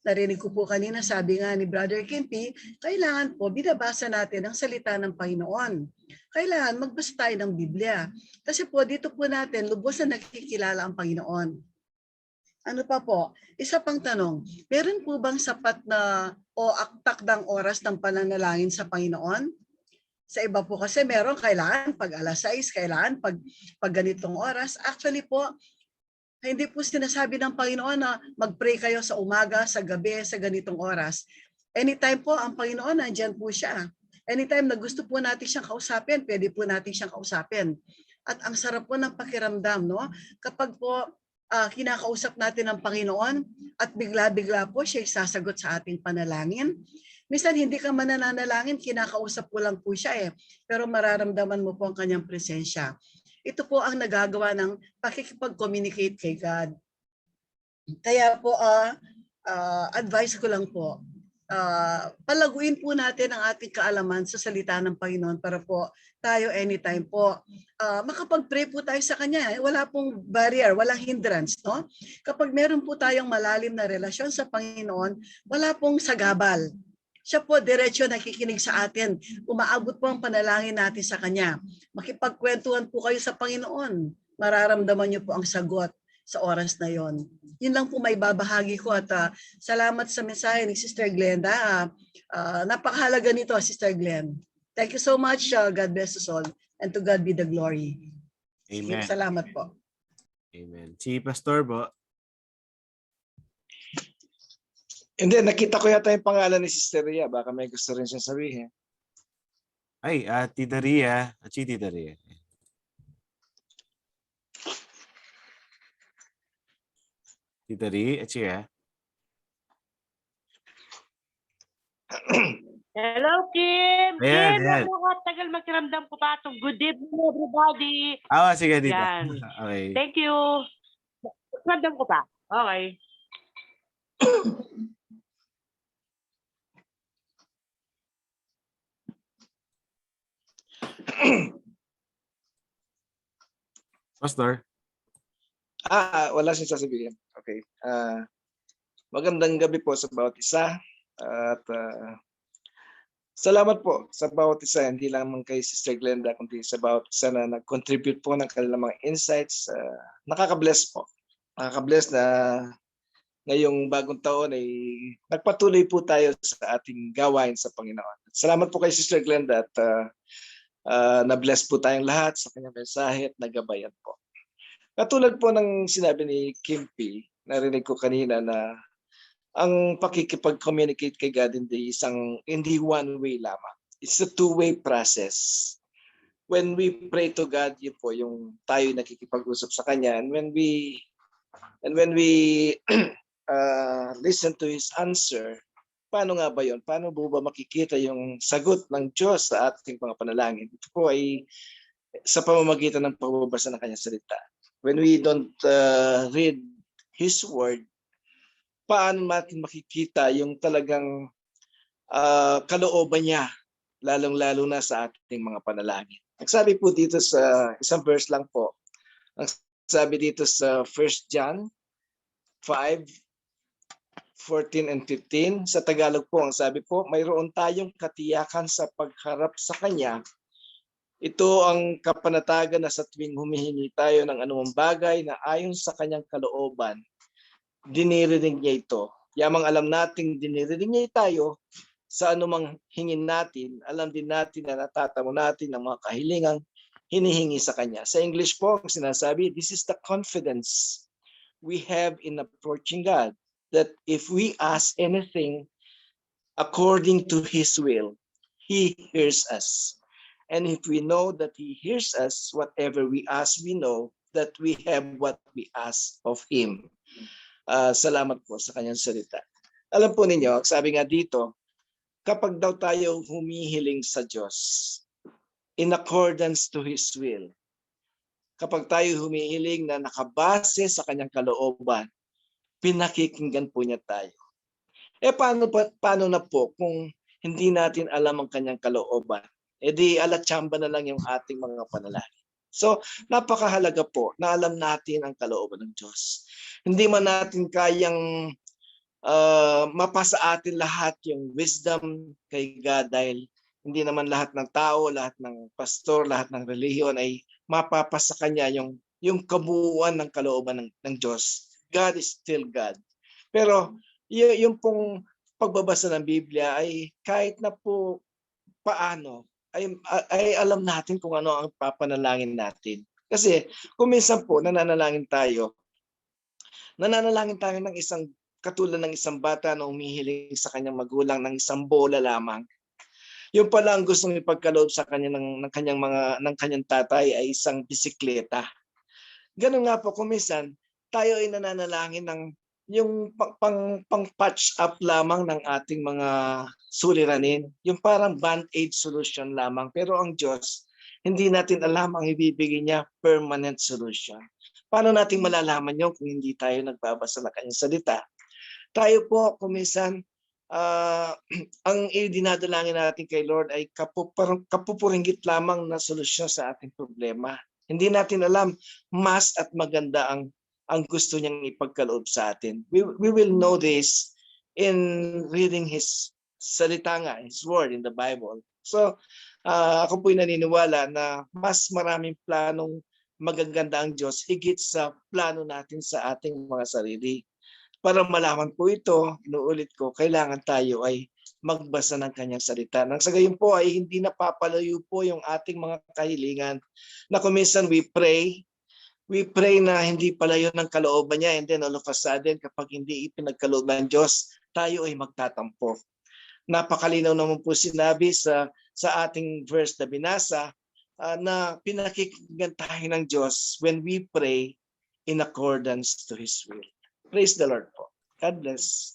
Narinig ko po kanina, sabi nga ni Brother Kimpi, kailangan po binabasa natin ang salita ng Panginoon. Kailangan magbasa tayo ng Biblia. Kasi po dito po natin lubos na nakikilala ang Panginoon. Ano pa po? Isa pang tanong, meron po bang sapat na o takdang oras ng pananalangin sa Panginoon? Sa iba po kasi meron kailangan pag alas 6, kailangan pag ganitong oras. Actually po, hindi po sinasabi ng Panginoon na mag-pray kayo sa umaga, sa gabi, sa ganitong oras. Anytime po, ang Panginoon, nandyan po siya. Anytime na gusto po natin siyang kausapin, pwede po natin siyang kausapin. At ang sarap po ng pakiramdam, no? Kapag po kinakausap natin ang Panginoon at bigla-bigla po siya sasagot sa ating panalangin. Minsan hindi ka mananalangin, kinakausap po lang po siya pero mararamdaman mo po ang kanyang presensya. Ito po ang nagagawa ng pakikipag-communicate kay God. Kaya po, advice ko lang po, palaguin po natin ang ating kaalaman sa salita ng Panginoon para po tayo anytime po makapag-pray po tayo sa Kanya. Wala pong barrier, walang hindrance. No? Kapag meron po tayong malalim na relasyon sa Panginoon, wala pong sagabal. Siya po diretso nakikinig sa atin. Umaabot po ang panalangin natin sa Kanya. Makipagkwentuhan po kayo sa Panginoon. Mararamdaman niyo po ang sagot sa oras na yon. Yun lang po may babahagi ko at salamat sa mensahe ni Sister Glenda. Napakahalaga nito, Sister Glenn. Thank you so much. God bless us all and to God be the glory. Amen. Salamat po. Amen. Si Pastor po. Hindi, nakita ko yata yung pangalan ni Sister Ria. Baka may gusto rin siya sabihin. Ay, Tita Ria. Si Tita Ria. Tita Ria, siya. Hello, Kim! Ayan, Kim, ayan. tagal magkiramdam ko pa. Good evening, everybody. Sige, Tita. Yan. Okay. Thank you. Magkiramdam ko pa. Okay. Pastor. Wala siyang sasabihin. Okay. Magandang gabi po sa bawat isa. At salamat po sa bawat isa. Hindi lang kay Sister Glenda, kundi sa bawat isa na nag-contribute po ng kanilang mga insights. Nakaka-bless po. Nakaka-bless na ngayong bagong taon ay nagpatuloy po tayo sa ating gawain sa Panginoon. Salamat po kay Sister Glenda at Na-bless po tayong lahat sa kanyang mensahe at nagabayan po. Katulad po ng sinabi ni Kim P, narinig ko kanina na ang pakikipag-communicate kay God hindi one-way lamang. It's a two-way process. When we pray to God, yun po yung tayo nakikipag-usap sa Kanya. And when we listen to His answer, paano nga ba yun? Paano ba makikita yung sagot ng Diyos sa ating mga panalangin? Ito po ay sa pamamagitan ng pagbabasa ng Kanyang salita. When we don't read His Word, paano natin makikita yung talagang kalooban niya, lalong-lalo na sa ating mga panalangin. Nagsabi po dito sa isang verse lang po, ang sabi dito sa 1 John 5:14 and 15, sa Tagalog po, ang sabi po, mayroon tayong katiyakan sa pagharap sa Kanya. Ito ang kapanatagan na sa tuwing humihingi tayo ng anumang bagay na ayon sa Kanyang kalooban, dinirinig niya ito. Yamang alam nating dinirinig niya tayo, sa anumang hingin natin, alam din natin na natatamo natin ang mga kahilingang hinihingi sa Kanya. Sa English po, ang sinasabi, this is the confidence we have in approaching God, that if we ask anything according to His will, He hears us. And if we know that He hears us, whatever we ask, we know that we have what we ask of Him. Salamat po sa Kanyang salita. Alam po ninyo, sabi nga dito, kapag daw tayo humihiling sa Diyos in accordance to His will, kapag tayo humihiling na nakabase sa Kanyang kalooban, pinakikinggan po niya tayo. Paano na po kung hindi natin alam ang Kanyang kalooban? Di alatsamba na lang yung ating mga panalangin. So, napakahalaga po na alam natin ang kalooban ng Diyos. Hindi man natin kayang mapasa atin lahat yung wisdom kay God, dahil hindi naman lahat ng tao, lahat ng pastor, lahat ng relihiyon ay mapapasa Kanya yung kabuuan ng kalooban ng Diyos. God is still God. Pero yung pong pagbabasa ng Biblia ay kahit na po paano, ay alam natin kung ano ang papanalangin natin. Kasi kung minsan po nananalangin tayo ng katulad ng isang bata na humihiling sa kanyang magulang ng isang bola lamang. Yung pala ang gustong ipagkaloob sa kanya ng kanyang tatay ay isang bisikleta. Ganun nga po kung minsan tayo ay nananalangin ng yung pang-patch up lamang ng ating mga suliranin, yung parang band-aid solution lamang. Pero ang Diyos, hindi natin alam ang ibibigay niya permanent solution. Paano natin malalaman yun kung hindi tayo nagbabasa ng Kanyang salita? Tayo po, kuminsan, ang dinadalangin natin kay Lord ay kapupuringgit lamang na solusyon sa ating problema. Hindi natin alam, mas at maganda ang gusto niyang ipagkaloob sa atin. We will know this in reading His salita nga, His word in the Bible. So, ako po'y naniniwala na mas maraming planong magaganda ang Diyos higit sa plano natin sa ating mga sarili. Para malaman po ito, inuulit ko, kailangan tayo ay magbasa ng Kanyang salita. Nang sa gayon po ay hindi napapalayo po yung ating mga kahilingan na kung minsan we pray na hindi palayo ng kalooban niya, and then all of a sudden, kapag hindi ipinagkaloob ng Diyos, tayo ay magtatampo. Napakalinaw naman po sinabi sa ating verse na binasa na pinakikinggan tayo ng Diyos when we pray in accordance to His will. Praise the Lord po. God bless.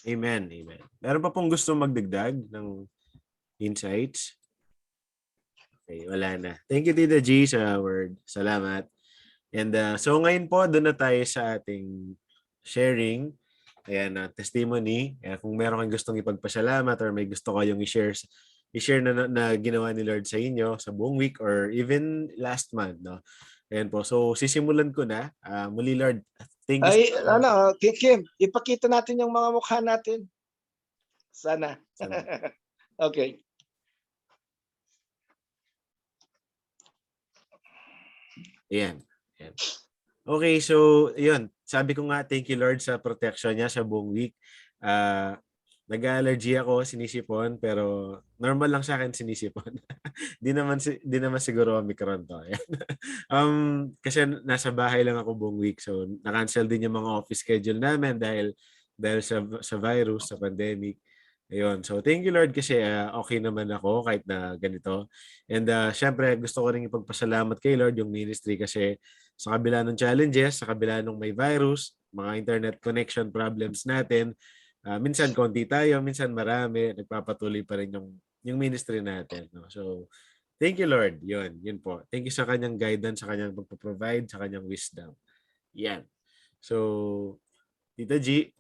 Amen. Amen. Meron pa pong gusto magdagdag ng insights? Okay, wala na. Thank you, Tita G, sa word. Salamat. And so ngayon po, doon na tayo sa ating sharing. Ayan, testimony. Kung meron kang gustong ipagpasalamat or may gusto kayong i-share na ginawa ni Lord sa inyo sa buong week or even last month, no? Ayan po. So, sisimulan ko na. Muli, Lord, thank you. Kim, ipakita natin yung mga mukha natin. Sana. Okay. Ayan. Okay, so, yun. Sabi ko nga, thank you, Lord, sa protection niya sa buong week. Nag-allergy ako, sinisipon, pero normal lang sa akin sinisipon. Di naman siguro Omicron to. Ayan. Kasi nasa bahay lang ako buong week, so na-cancel din yung mga office schedule namin dahil sa virus, sa pandemic. Ayun. So thank you Lord kasi okay naman ako kahit na ganito. And syempre gusto ko rin ipagpasalamat kay Lord yung ministry kasi sa kabila ng challenges, sa kabila ng may virus, mga internet connection problems natin, minsan konti tayo, minsan marami, nagpapatuloy pa rin yung ministry natin. No? So, thank you Lord. Yun po. Thank you sa kanyang guidance, sa kanyang pagpo-provide, sa kanyang wisdom. Yan. So, Tita G.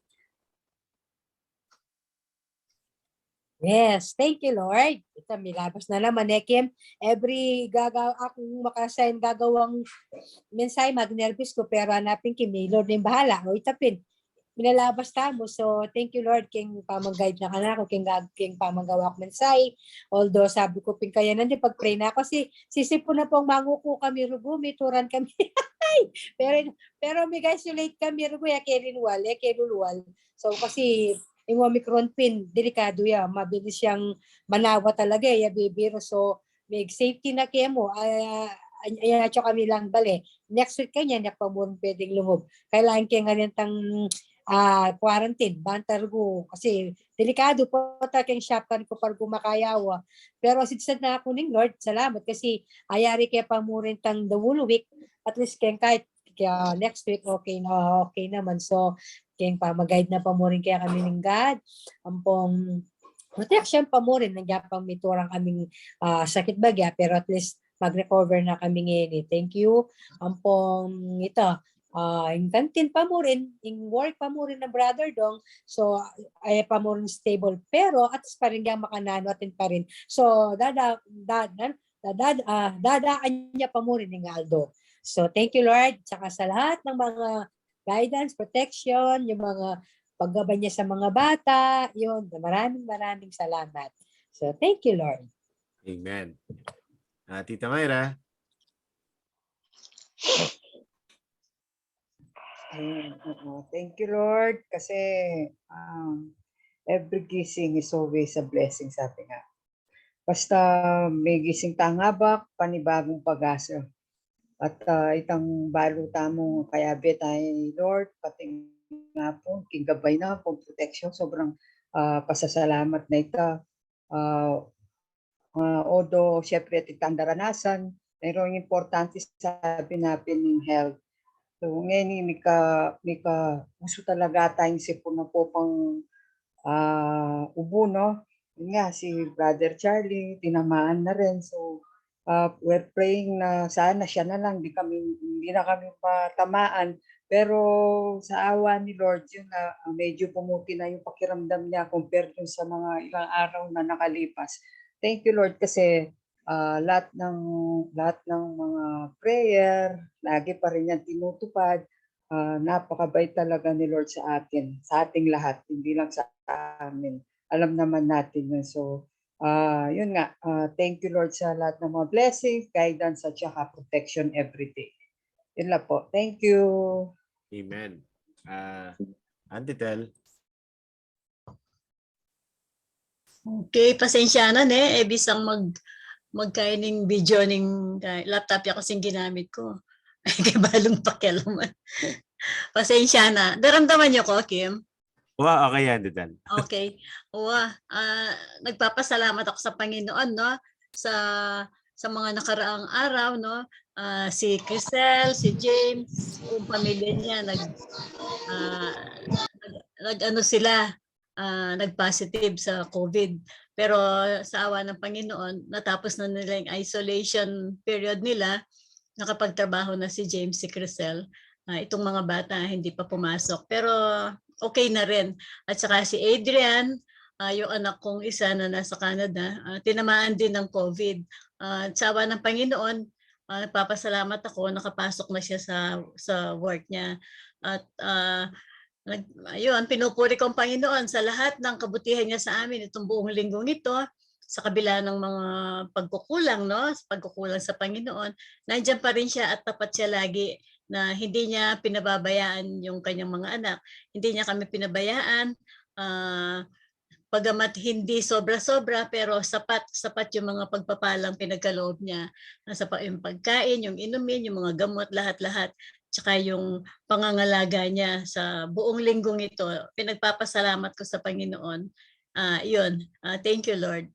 Yes, thank you, Lord. Ito, may labas na naman, Kim. Every akong makasign gagawang mensahe, mag-nervous ko, pero hanapin Kim, Lord na yung bahala. O itapin, minalabas mo. So, thank you, Lord, king pamang-guide na ka na ako, king pamang-gawa ko mensahe. Although, sabi ko, kaya nandiyan, pag-pray na ako, sisipo na pong manguko kami, rugo, may turan kami. pero may guys, late kami, rugo, kilulwal. So, kasi, yung Omicron pin, delikado yan. Mabilis siyang manawa talaga, bibiro. So, may safety na kemo. Ayan, kami lang bali. Next week kanya, napamun pwedeng lumog. Kailangan kaya nga nitang quarantine, bantargo. Kasi, delikado po talagang shopkan ko para gumakayawa. Pero, since na ako ng Lord, salamat. Kasi, ayari kaya pa mo rin tang the whole week. At least, kahit next week, okay naman. So, kaya mag-guide na pa mo rin kaya kami ng God. Ampong protection pa mo rin. Nandiyan pang miturang kaming sakit bagya. Pero at least mag-recover na kami ngayon. Thank you. Ampong ito. Yung canteen pa mo rin. Yung work pa mo rin ng brother dong. So, ay pa mo rin stable. Pero at least pa rin kaya makanano atin pa rin. So, dadaan niya pa mo rin ng Aldo. So, thank you Lord. Tsaka sa lahat ng mga guidance, protection, yung mga paggabay niya sa mga bata, yun, maraming salamat. So, thank you, Lord. Amen. Tita Mayra. Thank you, Lord, kasi every gising is always a blessing sa atin nga. Basta may gising tangabak, panibagong pag-asa. At itang baluta mo kaya betay Lord, pati nga po, kinggabay na po, protection, sobrang pasasalamat na ito. Although, syempre, itang daranasan, pero yung importante sabi natin yung health. So, ngayon, may uso talaga tayong sipon na po pang ubo, no? Yun nga, si Brother Charlie, tinamaan na rin. So, we're praying na sana siya na lang, hindi na kami matamaan. Pero sa awa ni Lord, yun na medyo pumuti na yung pakiramdam niya compared dun sa mga ilang araw na nakalipas. Thank you Lord kasi lahat ng mga prayer, lagi pa rin yan tinutupad. Napakabait talaga ni Lord sa atin, sa ating lahat, hindi lang sa amin. Alam naman natin yun. So, yun nga, thank you Lord sa lahat ng mga blessings, guidance at saka protection every day. Yun lang po. Thank you. Amen. Auntie Tel. Okay, pasensya na bisang magkain ng video ng laptop ya kasing ginamit ko. Kaya balong pakialaman. Pasensya na. Daramdaman niyo ko, Kim? Wow, okay yan, Tel. Okay. Nagpapasalamat ako sa Panginoon, no? Sa mga nakaraang araw, no? Si Crisel, si James, yung pamilya niya nag-positive sa COVID. Pero sa awa ng Panginoon, natapos na nila yung isolation period nila, nakapagtrabaho na si James, si Crisel. Itong mga bata hindi pa pumasok. Pero okay na rin. At saka si Adrian, yung anak kong isa na nasa Canada, tinamaan din ng COVID. Sa awa ng Panginoon, nagpapasalamat ako, nakapasok na siya sa work niya. At pinupuri ko ang Panginoon sa lahat ng kabutihan niya sa amin itong buong linggong ito, sa kabila ng mga pagkukulang, no? Pagkukulang sa Panginoon, nandiyan pa rin siya at tapat siya lagi na hindi niya pinababayaan yung kanyang mga anak. Hindi niya kami pinabayaan. pagamat hindi sobra-sobra pero sapat yung mga pagpapalang pinagkaloob niya. Yung pagkain, yung inumin, yung mga gamot, lahat-lahat. Tsaka yung pangangalaga niya sa buong linggong ito. Pinagpapasalamat ko sa Panginoon. Yun. Thank you, Lord.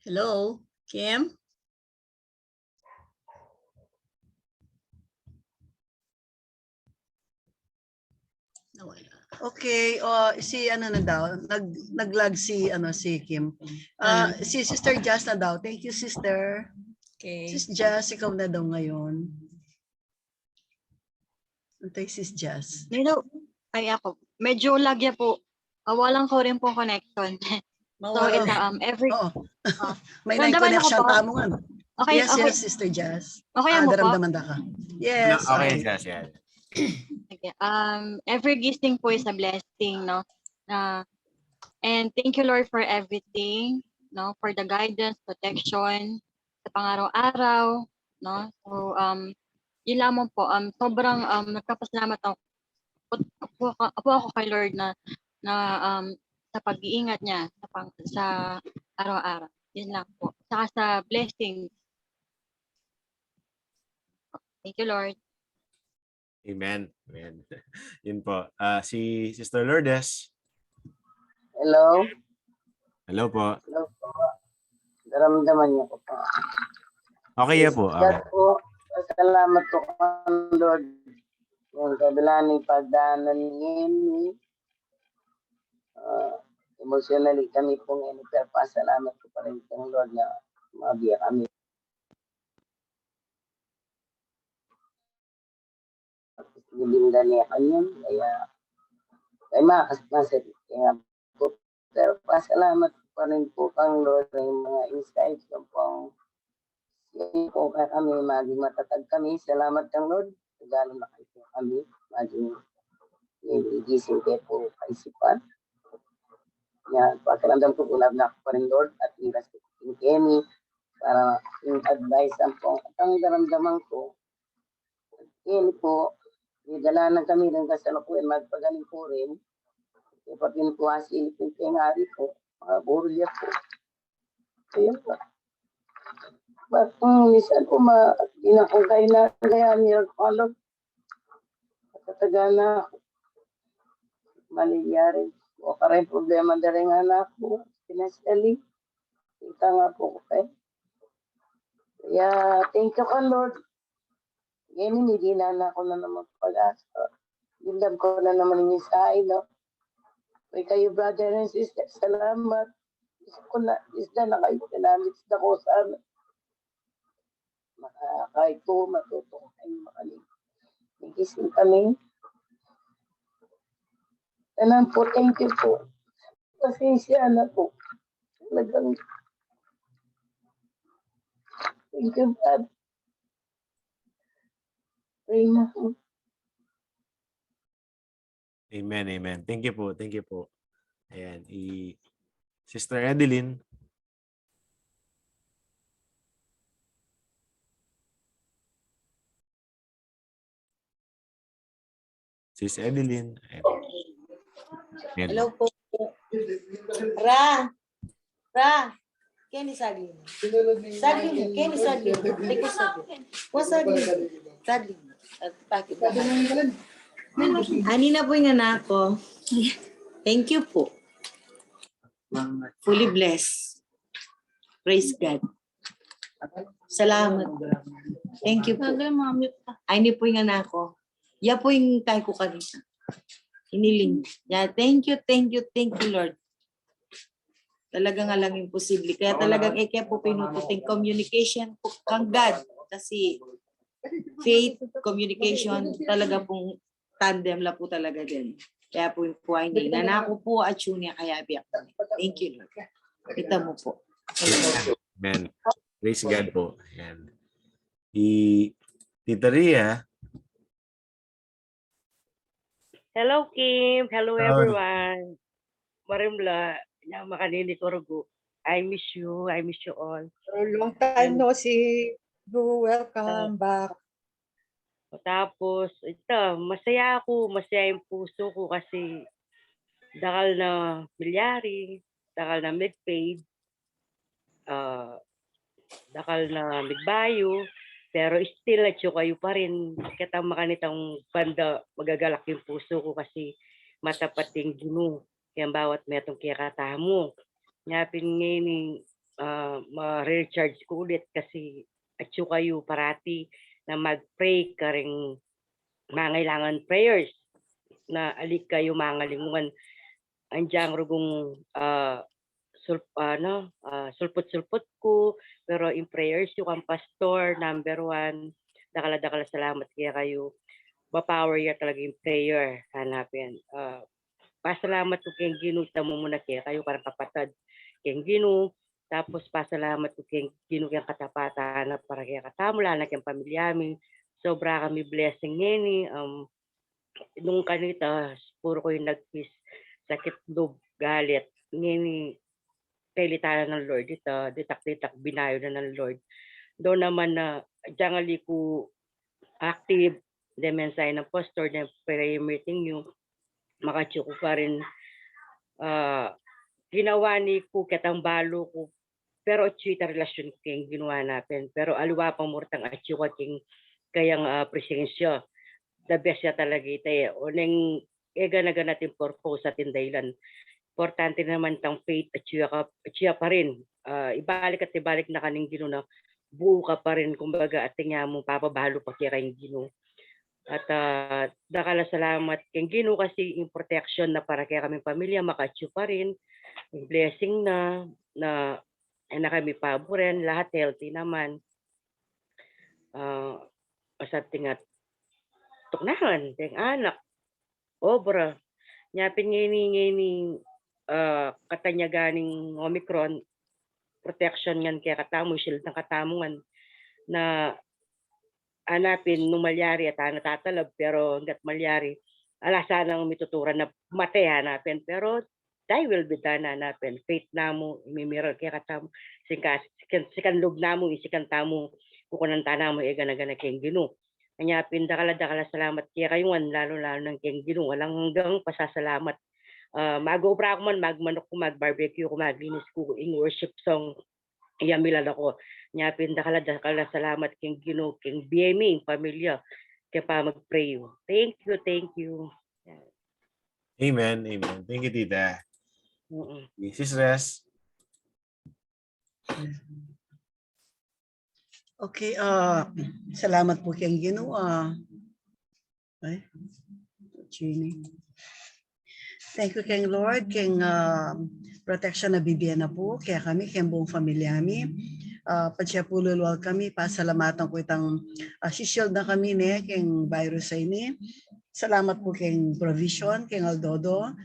Hello, Kim? Nawala. Okay, si ano na daw, nag-lag si si Kim. Si Sister Jazz na daw. Thank you, Sister. Okay. Sis Jazz, ikaw na daw ngayon. Antay, Sis Jazz. Hello. Ay ako. Medyo lagya po. Walang ko rin po connection. So ito, every... Oo. May Ramdaman connection ako po. tamo nga. Okay, Yes, okay. yes, Sister Jazz. Okay mo po? Daramdaman da ka. Yes. Okay, Jazz, yan. Okay. Every gising po is a blessing, no? And thank you, Lord, for everything, no? For the guidance, protection, sa pang-araw-araw, no? So, yun lamang po. Sobrang nagpapasalamat po ako kay Lord na sa pag-iingat niya sa araw-araw. Yun lang po. Saka sa blessing. Thank you, Lord. Amen. Amen. Yun po. Si Sister Lourdes. Hello? Hello po. Hello po. Naramdaman niyo ko po. Okay po. Okay. God po, salamat po Lord. Yung kabila ng pagdaanan niya, emotionally kami po ngayon, pero pasalamat ko pa rin po Lord na mabiya kami. Nilinda niya kanyan, kaya makakasmasit. Kaya po, pero pasalamat pa rin po kang Lord na yung mga insights ko po. Yan po kami, maging matatag kami. Salamat kang Lord. Gano'n na kayo kami. Maging igising kayo po kaisipan. Yan, pakiramdam ko po na ako pa rin Lord at iras ko yung Kenny para yung advice ang po. At ang daramdaman ko, Kenny po, idalanan kami ng kasalukuyan, magpagaling po rin. Dapat yun po asilipin kayo nga rin po, mga burulya po. Ayun po. Ba't minsan po, inakungkay na kaya niya kolog. Kataga na, mangyayari. O karay problema na rin anak po, pinasali. Kita nga po ko kayo. Kaya, thank you ka Lord. Ngayon, hindi na ako na naman pag-asa. Hindam ko na naman yung sa no? Kaya kayo, brother and sister, salamat. Isda na kayo, kinamit na ko sa amin. Kahit po, matuto kayo makalig. Nagising kami. Tanan po, thank you po. Pasensya na po. Talagang, thank you, God. Pray na po. Amen, amen. Thank you po. Thank you po. Ayan. Sister Edeline. Sis Edeline. Ayan. Hello po. Ra. Kenny Sadlin. Kenny Sadlin. Teko Sadlin. What's Sadlin? Sadlin. Pakit ba? Ani na po yung anak ko. Thank you po. Fully blessed. Praise God. Salamat. Thank you po. Ani po yung anak ko. Ya po yung tayo ko kanina. Hiniling. Yeah, thank you, Lord. Talagang alang imposible. Kaya talagang kaya po pinuputing communication po kang God. Kasi faith, communication, talaga pong tandem la po talaga din. Kaya po yung po ay nanako po at yun niya kaya biyak. Thank you, Lord. Kita mo po. Amen. Praise God po. Ayan. Tita Ria. Hello, Kim. Hello, everyone. Marimla. Yang makanini ko rugo. I miss you. I miss you all. Long time no see. Welcome back. Tapos, ito, masaya ako. Masaya yung puso ko kasi dakal na milyari, dakal na mid-paid, dakal na migbayo, pero still at kayo pa rin. Katang makanitang banda, magagalak yung puso ko kasi matapat yung Ginoo. Kaya bawat metong kaya katamo. Ngapin ngayon, ma-recharge ko ulit kasi at kayo parati na mag-pray ka rin mangailangan prayers na alik kayo mangalinguan. Andiyan rugong sulpot-sulpot ko, pero in prayers yung ang pastor, number 1, dakala salamat kaya kayo. Ba-power ya talaga yung prayer, hanapin. Pasalamat ko kayong ginuta mo muna kaya kayo parang kapatid kayong ginu. Tapos pasalamat ko kayong ginu kayong katapatan na para kaya katamula na kayong pamilyami. Sobra kami blessing ngeni. Nung kanita, puro ko yung nagpis, sakit loob, galit. Ngeni, kailitan ng Lord. Ito, ditak-ditak, binayo na ng Lord. Doon naman na, jangali ko active, demensay ng pastor, na prayer meeting yung makatyo ko pa rin. Ginawa ni ko, katang balo ko, pero chita relasyon kayong ginawa natin. Pero aliwa pang murtang atyo ka kayang presensya. The best ya talaga ito eh. O nang eganaga natin purpose at dahilan. Importante naman tang faith at siya pa rin. Ibalik at ibalik na kaning Ginoo na buo ka pa rin. Kumbaga at tingnan mo papabalo pa kaya kayong Ginoo. At dakala salamat kayong Ginoo kasi yung protection na para kaya kaming pamilya makatyo pa rin. Yung blessing na kami paboren. Lahat healthy naman. Sa tingat tuknahan, ting anak, obra. Nyapin ngini katanya ganing Omicron, protection ngan kaya katamo, shield ng katamungan na anapin nung malyari at natatalab, pero hanggat malyari, alasan ang mituturan na matay hanapin, pero thy will be done hanapin. Faith na mo, imimiral kaya katamo, sikan loob na mo, isikan tamo, kukunan tana mo, gana-gana kayong Ginoo. Kanya dakala salamat kaya kayong lalo ng kayong Ginoo. Walang hanggang pasasalamat. Mag-obra ako man, magmanok ko, mag-barbecue ko, maglinis ko, in worship song, iyamilan ako. Kanya dakala salamat kayong Ginoo, kayong BME, pamilya, kaya pa mag-pray. Thank you. Amen. Thank you, Tita. This is Res. Okay, salamat po kayong Ginoo. Thank you kayong Lord, kayong protection na bibigyan na po, kaya kami, kayong buong familyami. Padsiya po luluwag kami, pasalamatan ko itang sishield na kami kayong virus ay Salamat po kayong provision, kayong Aldodo.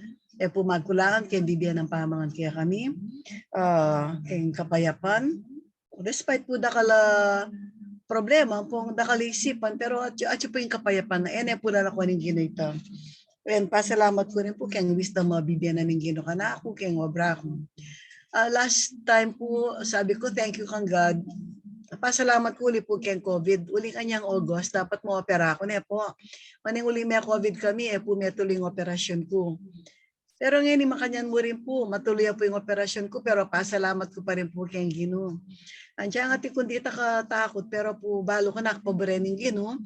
Po magkulangan, kayong bibigyan ng pamangan kaya kami. Kayong kapayapan. Despite po dakala problema, pong dakalisipan, pero at po yung kapayapan na po na ako ng ginita. And pasalamat ko rin po kayong wisdom mabibigyan na ng Ginoo ka na ako, kayong wabra ko. Last time po, sabi ko, thank you kang God. Pasalamat ko ulit po kayong COVID. Uling kanyang August, dapat mo opera ako na po. Maning uli may COVID kami, po may tuling operasyon ko. Pero ngayon, makanyan mo rin po, matuloy po yung operasyon ko, pero pasalamat ko pa rin po kayong Ginoo. Andiyan nga kundi katakot, pero po balo ko na kapaborening Ginoo.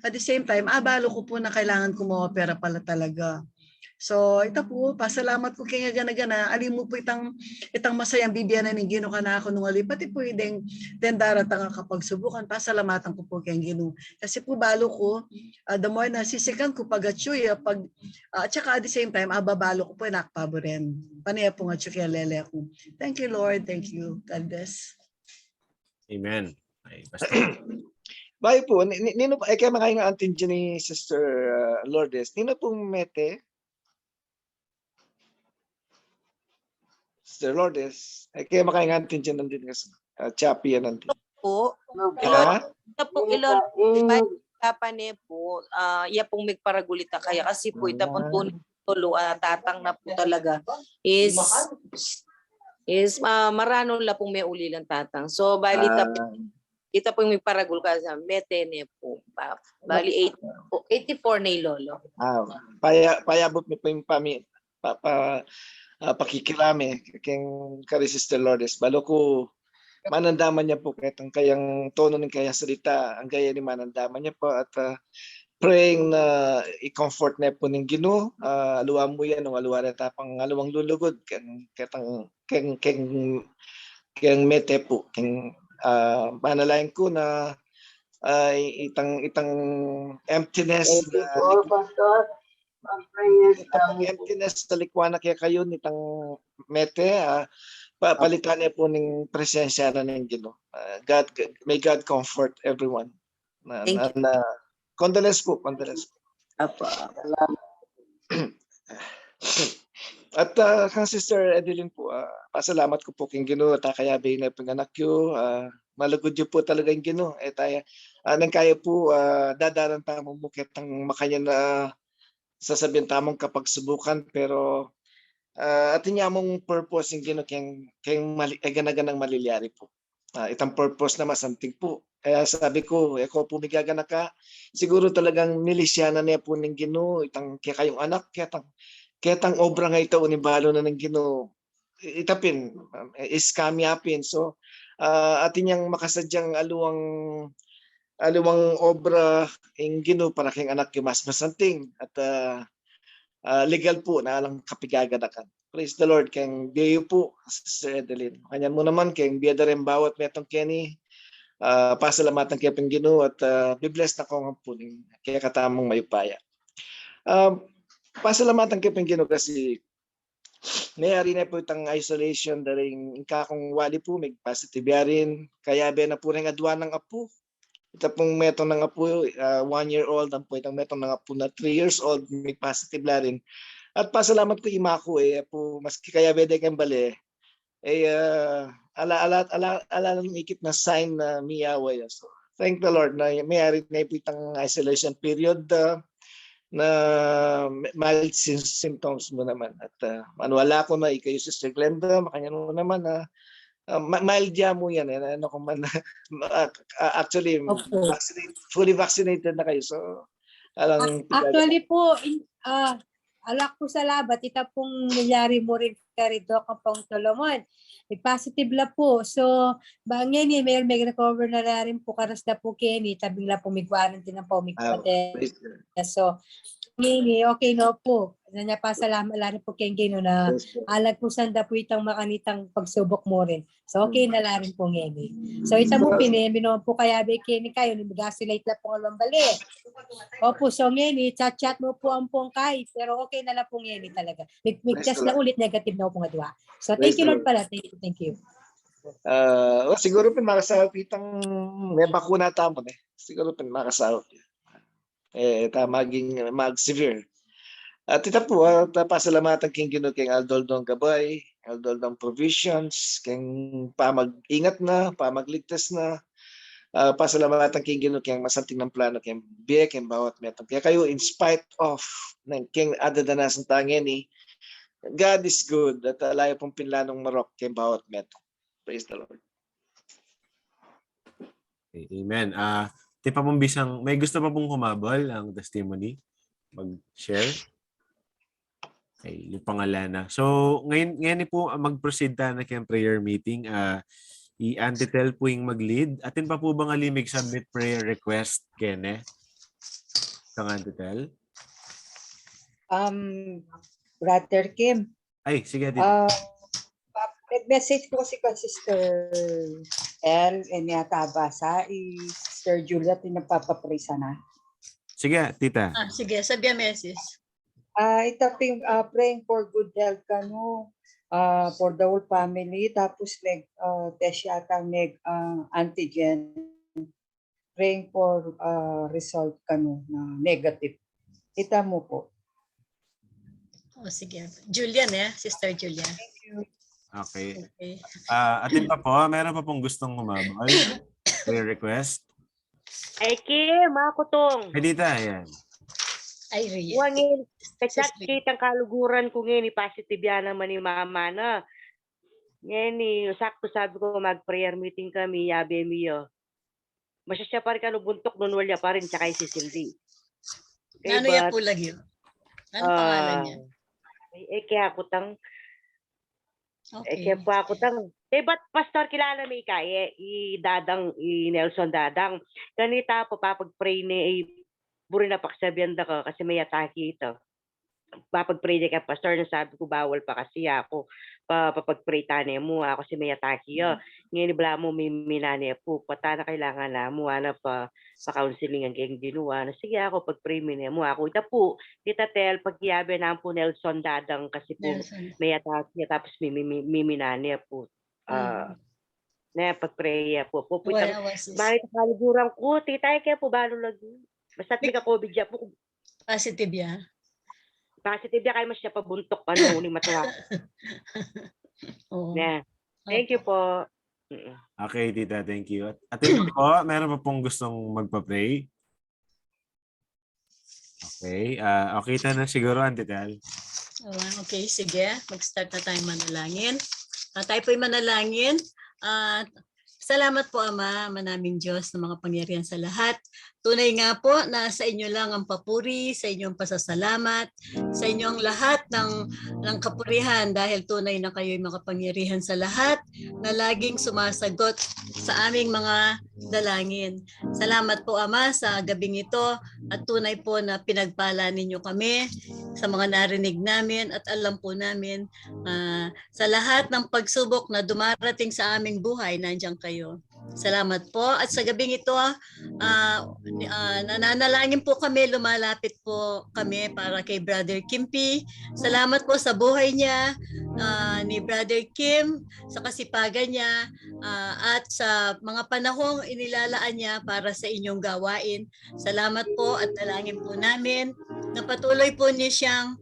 At the same time, balo ko po na kailangan ko ma-opera pala talaga. So, ito po, pasalamat ko kaya gana-gana. Alin mo po itang masayang bibiyanan ng Ginoo ka na ako nung ali. Pati po yung daratang kapag subukan, pasalamatan ko po kayong Ginoo. Kasi po balo ko, the more na sisikan ko pag-atsuy, at saka at the same time, babalo ko po nakpaboren. Panaya po nga tsuki lele ako. Thank you, Lord. Thank you. God bless. Amen. Ay, basta. Bayo po, nino pa, kaya makain nga antin dyan ni Sister Lourdes, nino pong mete? Sister Lourdes, kaya makain nga antin dyan nandun kasi, chapi yan nandun. Po, ito po kapan po, iya pong magparagulita kaya kasi po ita pong tulo tatang na po talaga is Is marano la pong may uli lang tatang. So bali kita po yung may paragul ka sa metene po. Bali 84 na yung lolo. Payabot mi po yung pakikirami kay Sister Lourdes. Balo ko manandaman niya po kayang tono ng kaya salita. Ang gaya ni manandaman niya po at praying na i-comfort na po ng Ginoo. Aluwa mo yan ng aluwa na tapang aluwang lulugod keng mete po manalayan ko na itang emptiness emptiness sa likwana kaya kayo nitang mete palitan niya po ng presensya na ng Ginoo. May God comfort everyone. Thank you. Condolence po. Apo. At kang Sister Edeline po, pasalamat ko po king Ginoo at kayabe na panganak ko. Malugod yun po talaga yung Ginoo. Tayo, nang kaya po, dadaran tamong mukit ang makanya na sasabihin tamong kapag subukan. Pero atin niya mong purpose yung Ginoo kayong ganaganang maliliari po. Itang purpose na masanting po. Kaya sabi ko, ako po migagana ka, siguro talagang nilisyanan niya po ng Ginoo, itang kaya kayong anak, Ketang obra nga ito, unibalo na ng Ginoo, itapin, iskamyapin. So, atin niyang makasadyang aluwang obra ng Ginoo para kayong anak yung mas masanting. At legal po na alang kapigaganakan. Praise the Lord. Kayong Diyo po, Sister Edeline. Kanyan mo naman, kayong biyada rin bawat metong Kenny. Pasalamatan kayo pang Ginoo at be-blessed na ko nga po kaya katamong mayupaya. Pasalamatan kayo pang Ginoo kasi nayari na po itang isolation daring kakong wali po may positive yarin kaya na po rin adwa ng apo. Ito pong metong ng apo 1 year old ang po itang metong ng apo na 3 years old may positive yarin. At pasalamat ko imako po maski kaya bede kang bali ala ikit na sign na miyaway. So thank the Lord na mayari na po itang isolation period na mild symptoms mo naman. At manuwala ko na ikayo Sister Glenda, makanya mo naman na mild ya mo yan. Ano kung man, actually, fully vaccinated na kayo. So, Actually po, alak po sa labat, ita pong nangyari mo rin karito kapang Solomon. May positive la po. So, bangyan may recover na rin po karas na po Kenny. Tabing la po may quarantine na po. So, Kenny, okay no po. Nanya pasalamat la rin po Kenny no na alag po sanda po itang makanitang pagsubok mo rin. So, okay na la rin po Kenny. So, ita mo pineminom po kaya be Kenny kayo. Nimigasilate la po alwang bali. Opo, so Kenny, chat mo po ang pong kay. Pero okay na la po Kenny talaga. May test na ulit negative na po nga dua. So, thank you Lord pala. Thank you. Siguro pin makasahop itang may bakuna tamo siguro pin makasahop maging mag-severe. At ita po, pasalamatan king Ginoo king Aldoldong Gabay, Aldoldong Provisions, king pamag-ingat na, pamagligtas na, pasalamatan king Ginoo king masanting ng plano king biye king bawat metong. Kaya kayo in spite of ng king adadanas ng tangeni, God is good at layo pong pinlanong marok king bawat metong. Praise the Lord. Amen. Di pa pong bisang, may gusto pa pong humabol ang testimony? Mag-share? Okay, yung pangalan na. So, ngayon po mag-proceed tayo na kayong prayer meeting. I-Antitel po yung mag-lead. Atin pa po bang alimig submit prayer request, Kene? Kang Antitel? Brother Kim. Ay, sige. Nag-message ko kasi Sister El, Eniataba Sister Julia, tinagpapapray sana. Sige, tita. Sige, sabi ang message. Itaping praying for good health for the whole family. Tapos test yata antigen. Praying for result na negative. Ita mo po. Sige. Julian Sister Julian. Thank you. Okay. Atin pa po, meron pa pong gustong humabol? Prayer request? Ay, Kim, makutong. Ay, dita, yan. Ay, Ria. Wangin, kitang kaluguran ko ngayon, positive yan naman ni mama na. Ngayon, sakto sabi ko mag-prayer meeting kami, yabe miyo. Masya pa rin buntok nun wala pa rin, tsaka si Cindy. Ano yan po lagi? Ano pangalan niya? Kaya ako tang, kaya po ako tang, ba't pastor kilala mo Nelson Dadang. Ganita po papag-pray ni, buri na paksabihan da ka kasi may atake ito. Papag-pray niya kay pastor na sabi ko bawal pa kasi ako papag-pray tani mo ako si may atake yo. Ngayon bala mo may minani po pata na kailangan na mo ana pa counseling ang kayong ginuwa na sige ako pag-pray mo mo ako ita po kita tel pagyabe na po Nelson Dadang kasi po may atake tapos may minani po na pag-pray po bakit kaliguran ko titay kaya po balo lagi basta tika COVID ya po Positive ya? Positive ya kayo mas siya pabuntok pa nung uling matuwa. Thank you po. Okay, tita, thank you. At ito po, meron pa pong gustong magpa-pray? Okay, okay na siguro, Antitel. Okay, sige. Mag-start na tayo manalangin. Tayo po'y manalangin. Salamat po, Ama, manaming Diyos na mga pangyarihan sa lahat. Tunay nga po na sa inyo lang ang papuri, sa inyong pasasalamat, sa inyong lahat ng kapurihan dahil tunay na kayo'y makapangyarihan sa lahat na laging sumasagot sa aming mga dalangin. Salamat po, Ama, sa gabing ito at tunay po na pinagpala ninyo kami sa mga narinig namin at alam po namin sa lahat ng pagsubok na dumarating sa aming buhay, nandiyan kayo. Salamat po. At sa gabing ito, nananalangin po kami, lumalapit po kami para kay Brother Kimpi. Salamat po sa buhay niya, ni Brother Kim, sa kasipagan niya, at sa mga panahong inilalaan niya para sa inyong gawain. Salamat po at dalangin po namin na patuloy po niya siyang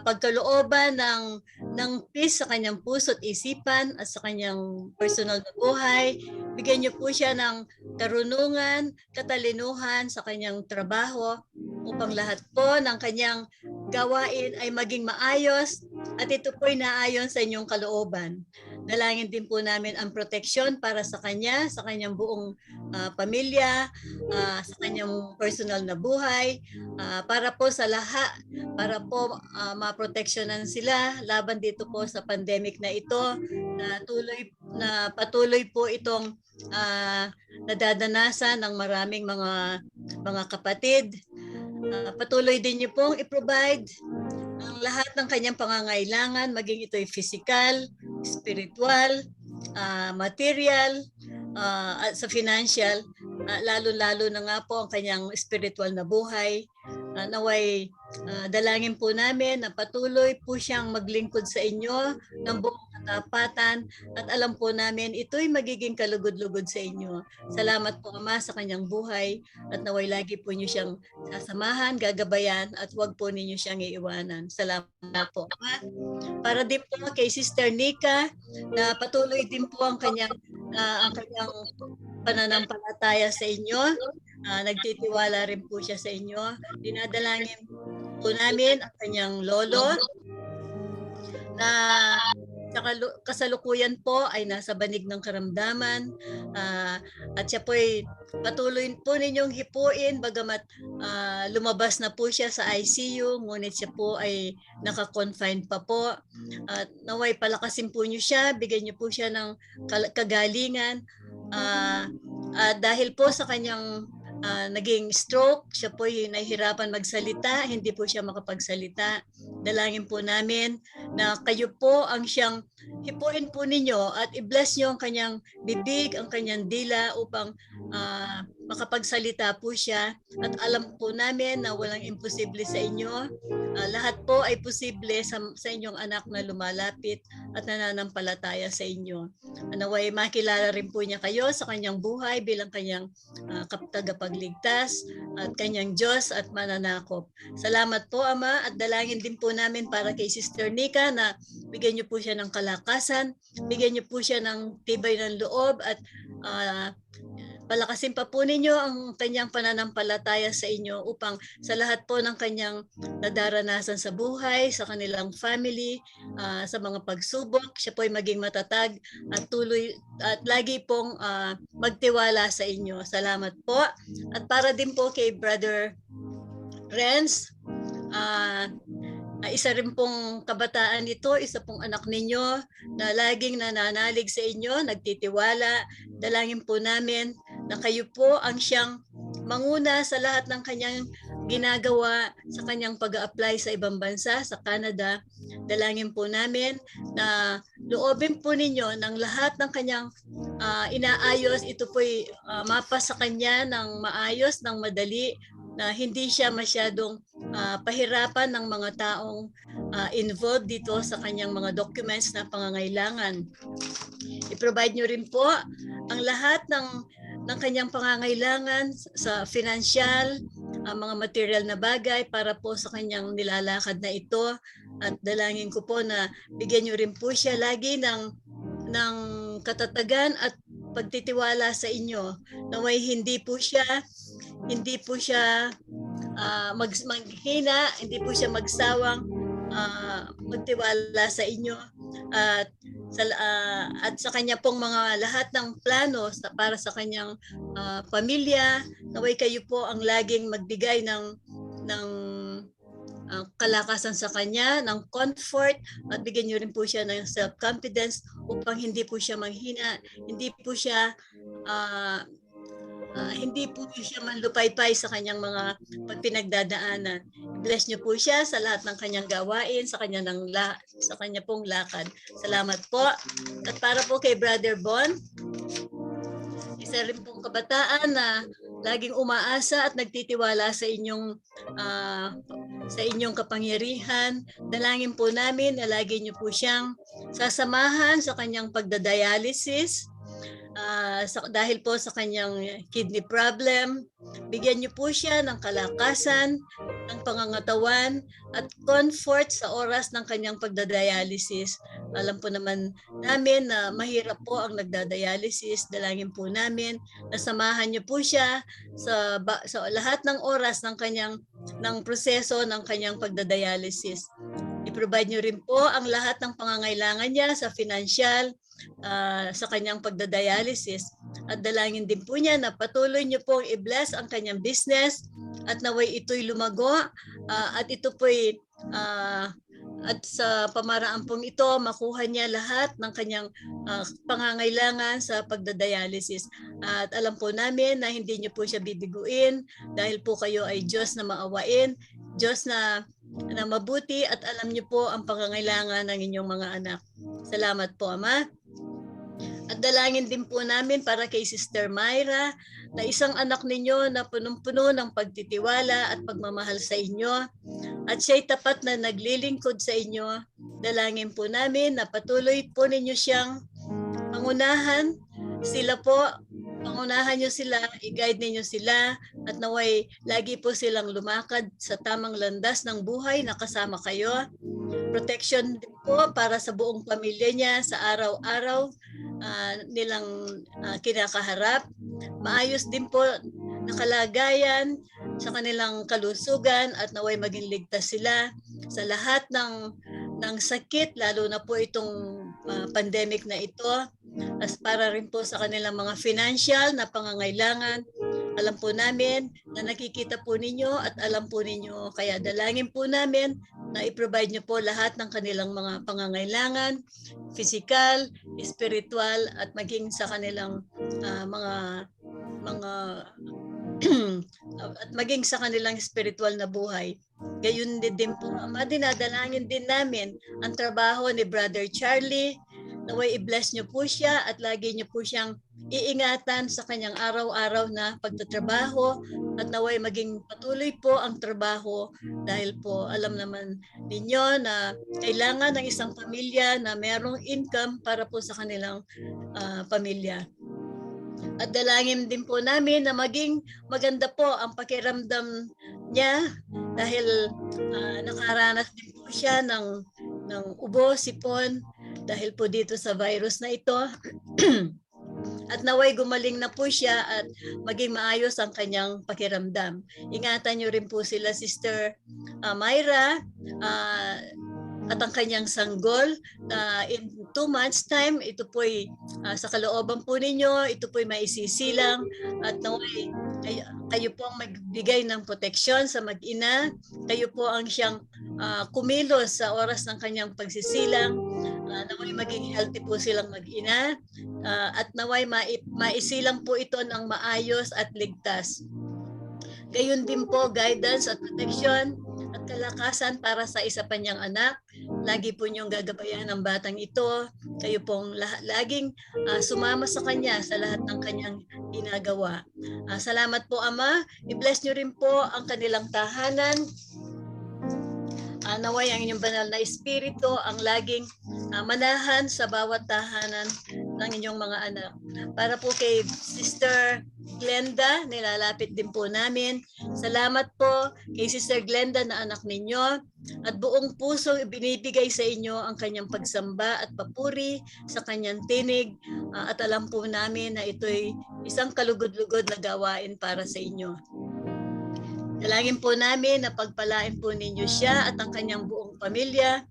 pagkalooban ng peace sa kanyang puso at isipan at sa kanyang personal na buhay. Bigyan niyo po siya ng karunungan, katalinuhan sa kanyang trabaho upang lahat po ng kanyang gawain ay maging maayos at ito po ay naayon sa inyong kalooban. Dalangin din po namin ang proteksyon para sa kanya, sa kanyang buong pamilya, sa kanyang personal na buhay, para po sa lahat, para po maproteksyonan sila laban dito po sa pandemic na ito na patuloy po itong nadadanasan ng maraming mga kapatid. Patuloy din niyo pong i-provide ang lahat ng kanyang pangangailangan, maging ito'y physical, spiritual, material, at sa financial, lalo-lalo na nga po ang kanyang spiritual na buhay. Naway dalangin po namin na patuloy po siyang maglingkod sa inyo ng buong katapatan at alam po namin ito'y magiging kalugod-lugod sa inyo. Salamat po, Ama, sa kanyang buhay at naway lagi po niyo siyang sasamahan, gagabayan at huwag po ninyo siyang iiwanan. Salamat po, Ama. Para din po kay Sister Nika na patuloy din po ang kanyang pananampalataya sa inyo. Nagtitiwala rin po siya sa inyo. Dinadalangin po namin ang kanyang lolo na kasalukuyan po ay nasa banig ng karamdaman at siya po ay patuloy po ninyong hipuin bagamat lumabas na po siya sa ICU ngunit siya po ay naka-confine pa po at naway palakasin po niyo siya, bigyan niyo po siya ng kagalingan dahil po sa kanyang naging stroke, siya po ay nahihirapan magsalita, hindi po siya makapagsalita. Dalangin po namin na kayo po ang siyang hipuin po ninyo at i-bless niyo ang kanyang bibig, ang kanyang dila upang makapagsalita po siya. At alam po namin na walang imposible sa inyo. Lahat po ay posible sa inyong anak na lumalapit at nananampalataya sa inyo. Naway makilala rin po niya kayo sa kanyang buhay bilang kanyang tagapagligtas at kanyang Diyos at mananakop. Salamat po, Ama, at dalangin din po namin para kay Sister Nika na bigyan niyo po siya ng kalakasan, bigyan niyo po siya ng tibay ng loob at palakasin pa po ninyo ang kanyang pananampalataya sa inyo upang sa lahat po ng kanyang nadaranasan sa buhay, sa kanilang family, sa mga pagsubok, siya po ay maging matatag at tuloy at lagi pong magtiwala sa inyo. Salamat po. At para din po kay Brother Renz, isa rin pong kabataan ito, isa pong anak ninyo na laging nananalig sa inyo, nagtitiwala. Dalangin po namin na kayo po ang siyang manguna sa lahat ng kanyang ginagawa sa kanyang pag-a-apply sa ibang bansa, sa Canada. Dalangin po namin na loobin po ninyo ng lahat ng kanyang inaayos. Ito po'y mapa sa kanya ng maayos, ng madali, na hindi siya masyadong pahirapan ng mga taong involved dito sa kanyang mga documents na pangangailangan. I-provide nyo rin po ang lahat ng kanyang pangangailangan sa financial, mga material na bagay para po sa kanyang nilalakad na ito. At dalangin ko po na bigyan nyo rin po siya lagi ng katatagan at pagtitiwala sa inyo. Naway hindi po siya maghina, hindi po siya magsawang magtiwala sa inyo at sa kanya pong mga lahat ng plano para sa kanyang pamilya. Naway kayo po ang laging magbigay ng kalakasan sa kanya, ng comfort, at bigyan niyo rin po siya ng self-confidence upang hindi po siya manghina, hindi po siya manlupaypay sa kanyang mga pinagdadaanan. Bless niyo po siya sa lahat ng kanyang gawain, sa kanya pong lakad. Salamat po. At para po kay Brother Bon, isa rin pong kabataan na laging umaasa at nagtitiwala sa inyong kapangyarihan. Dalangin po namin na lagi niyo po siyang sasamahan sa kanyang pagdadialysis. Dahil po sa kanyang kidney problem, bigyan niyo po siya ng kalakasan, ng pangangatawan at comfort sa oras ng kanyang pagdadialysis. Alam po naman namin na mahirap po ang nagdadialysis. Dalangin po namin na samahan niyo po siya sa lahat ng oras ng proseso ng kanyang pagdadialysis. I-provide niyo rin po ang lahat ng pangangailangan niya sa financial, sa kanyang pagdadialysis. At dalangin din po niya na patuloy niyo pong i-bless ang kanyang business at naway ito'y lumago at ito po'y at sa pamaraan pong ito makuha niya lahat ng kanyang pangangailangan sa pagdadialysis. At alam po namin na hindi niyo po siya bibiguin dahil po kayo ay Diyos na maawain, Diyos na mabuti, at alam niyo po ang pangangailangan ng inyong mga anak. Salamat po, Ama. At dalangin din po namin para kay Sister Myra na isang anak ninyo na punong-puno ng pagtitiwala at pagmamahal sa inyo. At siya'y tapat na naglilingkod sa inyo. Dalangin po namin na patuloy po ninyo siyang pangunahan. Pangunahan niyo sila, i-guide ninyo sila, at naway lagi po silang lumakad sa tamang landas ng buhay na kasama kayo. Protection din po para sa buong pamilya niya sa araw-araw nilang kinakaharap. Maayos din po na kalagayan sa kanilang kalusugan at naway maging ligtas sila sa lahat ng sakit, lalo na po itong pandemic na ito. As para rin po sa kanilang mga financial na pangangailangan, alam po namin na nakikita po ninyo at alam po ninyo, kaya dalangin po namin na i-provide nyo po lahat ng kanilang mga pangangailangan, physical, spiritual, at maging sa kanilang at maging sa kanilang spiritual na buhay. Gayun din po, Ama, dinadalangin din namin ang trabaho ni Brother Charlie. Naway i-bless nyo po siya at lagi nyo po siyang iingatan sa kanyang araw-araw na pagtatrabaho, at naway maging patuloy po ang trabaho dahil po alam naman ninyo na kailangan ng isang pamilya na mayroong income para po sa kanilang pamilya. At dalangin din po namin na maging maganda po ang pakiramdam niya dahil nakaranas din po siya ng ubo, sipon dahil po dito sa virus na ito. At naway gumaling na po siya at maging maayos ang kanyang pakiramdam. Ingatan niyo rin po sila, Sister Myra, at ang kanyang sanggol. In 2 months time, ito po'y sa kalooban po ninyo, ito po'y maisisilang at naway kayo po ang magbigay ng proteksyon sa mag-ina. Kayo po ang siyang kumilos sa oras ng kanyang pagsisilang. Naway maging healthy po silang mag-ina at naway maisilang po ito ng maayos at ligtas. Gayon din po, guidance at protection at kalakasan para sa isa pa niyang anak. Lagi po niyong gagabayan ng batang ito. Kayo pong laging sumama sa kanya sa lahat ng kanyang ginagawa. Salamat po, Ama. I-bless niyo rin po ang kanilang tahanan. Naway ang inyong banal na espiritu ang laging manahan sa bawat tahanan ng inyong mga anak. Para po kay Sister Glenda, nilalapit din po namin. Salamat po kay Sister Glenda na anak ninyo at buong puso binibigay sa inyo ang kanyang pagsamba at papuri sa kanyang tinig at alam po namin na ito'y isang kalugod-lugod na gawain para sa inyo. Dalangin po namin na pagpalain po ninyo siya at ang kanyang buong pamilya.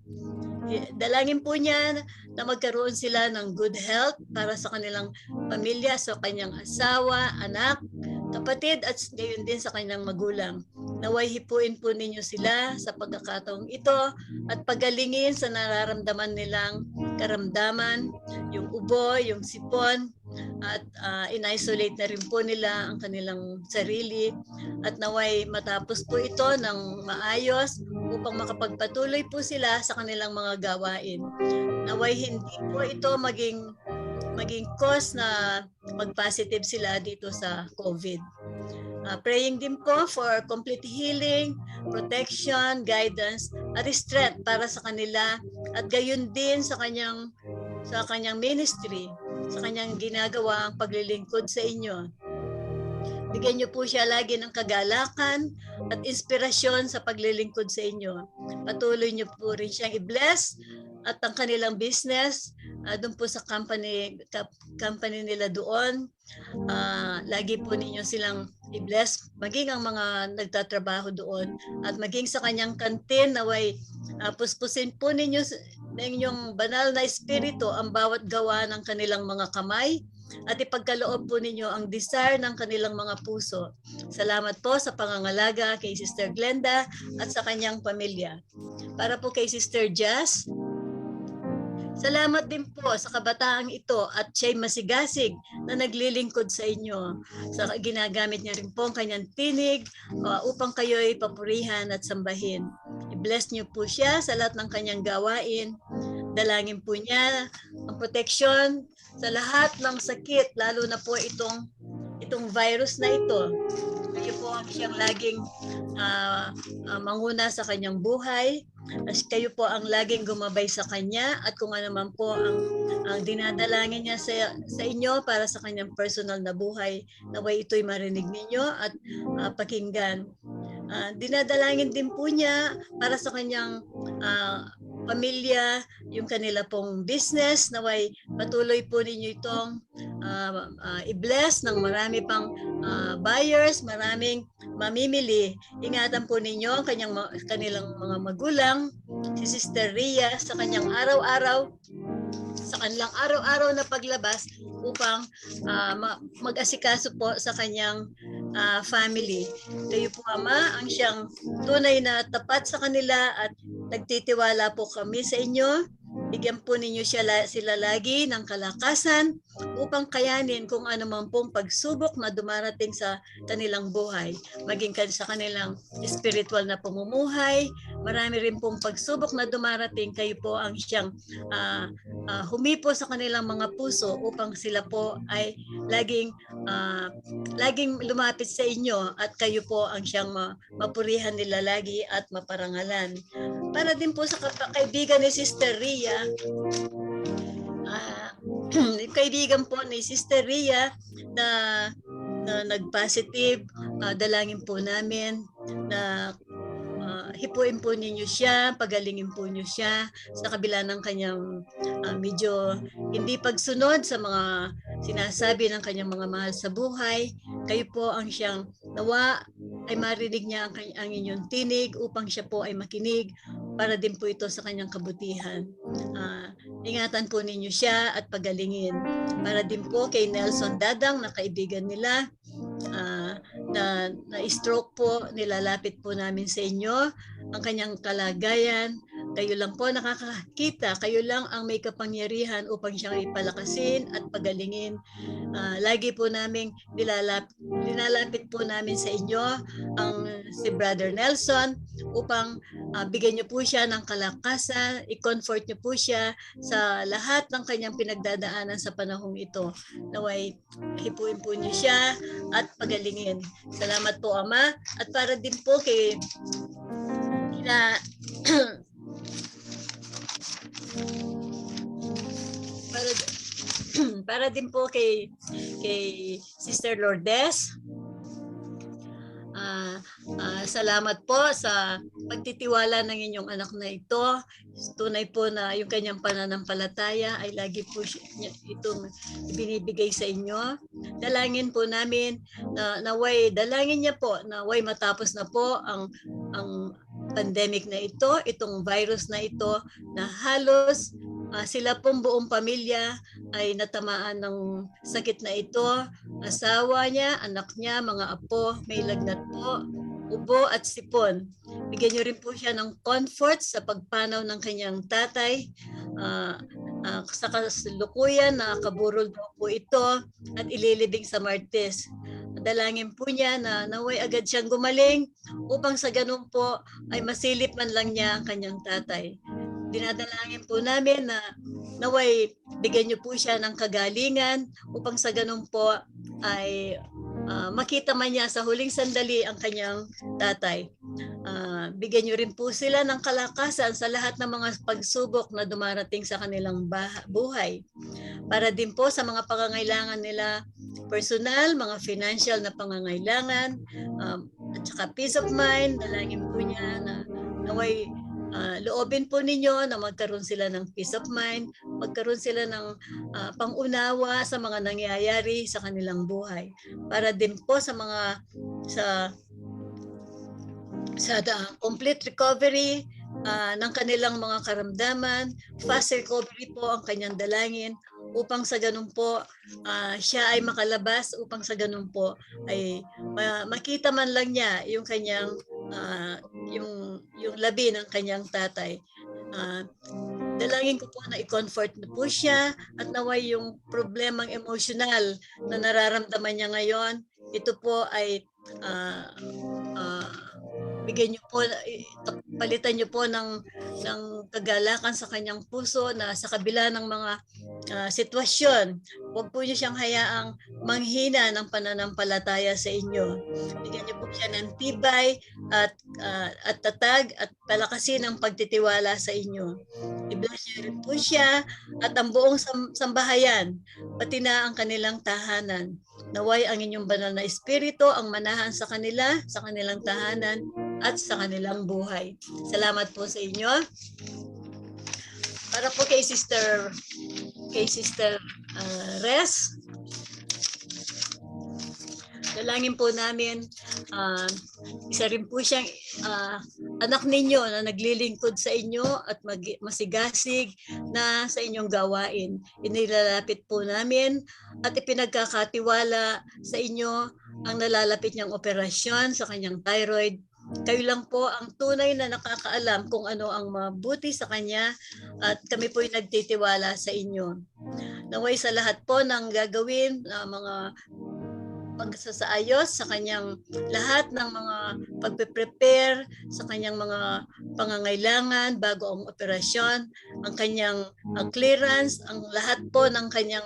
Dalangin po niya na magkaroon sila ng good health para sa kanilang pamilya, sa kanyang asawa, anak, kapatid at gayon din sa kanyang magulang. Naway hipuin po ninyo sila sa pagkakataong ito at pagalingin sa nararamdaman nilang karamdaman, yung ubo, yung sipon, at in-isolate na rin po nila ang kanilang sarili at naway matapos po ito ng maayos upang makapagpatuloy po sila sa kanilang mga gawain. Naway hindi po ito maging cause na mag-positive sila dito sa COVID. Praying din po for complete healing, protection, guidance, at strength para sa kanila at gayon din sa kanyang ministry, sa kanyang ginagawa ang paglilingkod sa inyo. Bigyan niyo po siya lagi ng kagalakan at inspirasyon sa paglilingkod sa inyo. Patuloy niyo po rin siyang i-bless at ang kanilang business doon po sa company nila doon. Lagi po ninyo silang i-bless, maging ang mga nagtatrabaho doon at maging sa kanyang kantin naway puspusin po ninyo ng inyong banal na espiritu ang bawat gawa ng kanilang mga kamay at ipagkaloob po ninyo ang desire ng kanilang mga puso. Salamat po sa pangangalaga kay Sister Glenda at sa kanyang pamilya. Para po kay Sister Jazz, salamat din po sa kabataang ito at siya'y masigasig na naglilingkod sa inyo. Ginagamit niya rin po ang kanyang tinig upang kayo'y papurihan at sambahin. I-bless niyo po siya sa lahat ng kanyang gawain. Dalangin po niya ang proteksyon sa lahat ng sakit, lalo na po itong virus na ito. Kayo po ang siyang laging manguna sa kanyang buhay. Kayo po ang laging gumabay sa kanya at kung ano man po ang dinadalangin niya sa inyo para sa kanyang personal na buhay, naway ito'y marinig ninyo at pakinggan. Dinadalangin din po niya para sa kanyang pamilya, yung kanila pong business, naway patuloy po ninyo itong i-bless ng marami pang buyers, maraming mamimili. Ingatan po ninyo ang kanilang mga magulang, si Sister Ria sa kanilang araw-araw na paglabas upang mag-asikaso po sa kanyang family. Kayo po, Ama, ang siyang tunay na tapat sa kanila at nagtitiwala po kami sa inyo. Bigyan po ninyo sila lagi ng kalakasan upang kayanin kung ano man pong pagsubok na dumarating sa kanilang buhay. Maging sa kanilang spiritual na pamumuhay, marami rin pong pagsubok na dumarating, kayo po ang siyang humipo sa kanilang mga puso upang sila po ay laging lumapit sa inyo at kayo po ang siyang mapurihan nila lagi at maparangalan. Para din po sa kaibigan ni Sister Ria, kaibigan po ni Sister Ria na nag-positive, dalangin po namin na hipuin po ninyo siya, pagalingin po niyo siya sa kabila ng kanyang medyo hindi pagsunod sa mga sinasabi ng kanyang mga mahal sa buhay. Kayo po ang siyang nawa ay marinig niya ang inyong tinig upang siya po ay makinig para din po ito sa kanyang kabutihan. Ingatan po ninyo siya at pagalingin. Para din po kay Nelson Dadang na kaibigan nila, na stroke po, nilalapit po namin sa inyo ang kanyang kalagayan. Kayo lang po nakakakita, kayo lang ang may kapangyarihan upang siyang ipalakasin at pagalingin. Lagi po namin nilalapit po namin sa inyo ang si Brother Nelson upang bigyan niyo po siya ng kalakasan, i-comfort niyo po siya sa lahat ng kanyang pinagdadaanan sa panahong ito. Naway hipuin po niyo siya at pagalingin. Salamat po, Ama. At para din po kay para din po kay Sister Lourdes. Salamat po sa pagtitiwala ng inyong anak na ito. Tunay po na yung kanyang pananampalataya ay lagi po itong binibigay sa inyo. Dalangin po namin na naway, dalangin niya po na naway matapos na po ang pandemic na ito, itong virus na ito na halos sila pong buong pamilya ay natamaan ng sakit na ito. Asawa niya, anak niya, mga apo, may lagnat po, ubo at sipon. Bigyan niyo rin po siya ng comfort sa pagpanaw ng kanyang tatay. Sa kasalukuyan, nakaburol daw po ito at ililibing sa Martes. Dalangin po niya na naway agad siyang gumaling upang sa ganun po ay masilip man lang niya ang kanyang tatay. Dinadalangin po namin na naway bigyan niyo po siya ng kagalingan upang sa ganun po ay makita man niya sa huling sandali ang kanyang tatay. Bigyan niyo rin po sila ng kalakasan sa lahat ng mga pagsubok na dumarating sa kanilang buhay. Para din po sa mga pangangailangan nila personal, mga financial na pangangailangan, at saka peace of mind. Dalangin po niya na naway loobin po ninyo na magkaroon sila ng peace of mind, magkaroon sila ng pangunawa sa mga nangyayari sa kanilang buhay. Para din po sa mga sa complete recovery ng kanilang mga karamdaman, fast recovery po ang kanyang dalangin upang sa ganun po siya ay makalabas, upang sa ganun po ay makita man lang niya yung kanyang yung labi ng kanyang tatay. Dalangin ko po na i-comfort na po siya at naway yung problemang emosyonal na nararamdaman niya ngayon, ito po ay bigyan niyo po, palitan niyo po ng kagalakan sa kanyang puso na sa kabila ng mga sitwasyon, huwag po niyo siyang hayaang manghina ng pananampalataya sa inyo. Bigyan niyo po siya ng tibay at tatag at palakasin ang pagtitiwala sa inyo. I-bless niyo rin po siya at ang buong sambahayan, pati na ang kanilang tahanan. Naway ang inyong banal na espiritu ang manahan sa kanila, sa kanilang tahanan, at sa kanilang buhay. Salamat po sa inyo. Para po kay Sister Res, dalangin po namin, isa rin po siyang anak ninyo na naglilingkod sa inyo at masigasig na sa inyong gawain. Inilalapit po namin at ipinagkakatiwala sa inyo ang nalalapit niyang operasyon sa kanyang thyroid. Kayo lang po ang tunay na nakakaalam kung ano ang mabuti sa kanya at kami po ay nagtitiwala sa inyo. Naway sa lahat po ng gagawin, mga pagsasaayos sa kanyang lahat ng mga pagpe-prepare sa kanyang mga pangangailangan bago ang operasyon, ang kanyang clearance, ang lahat po ng kanyang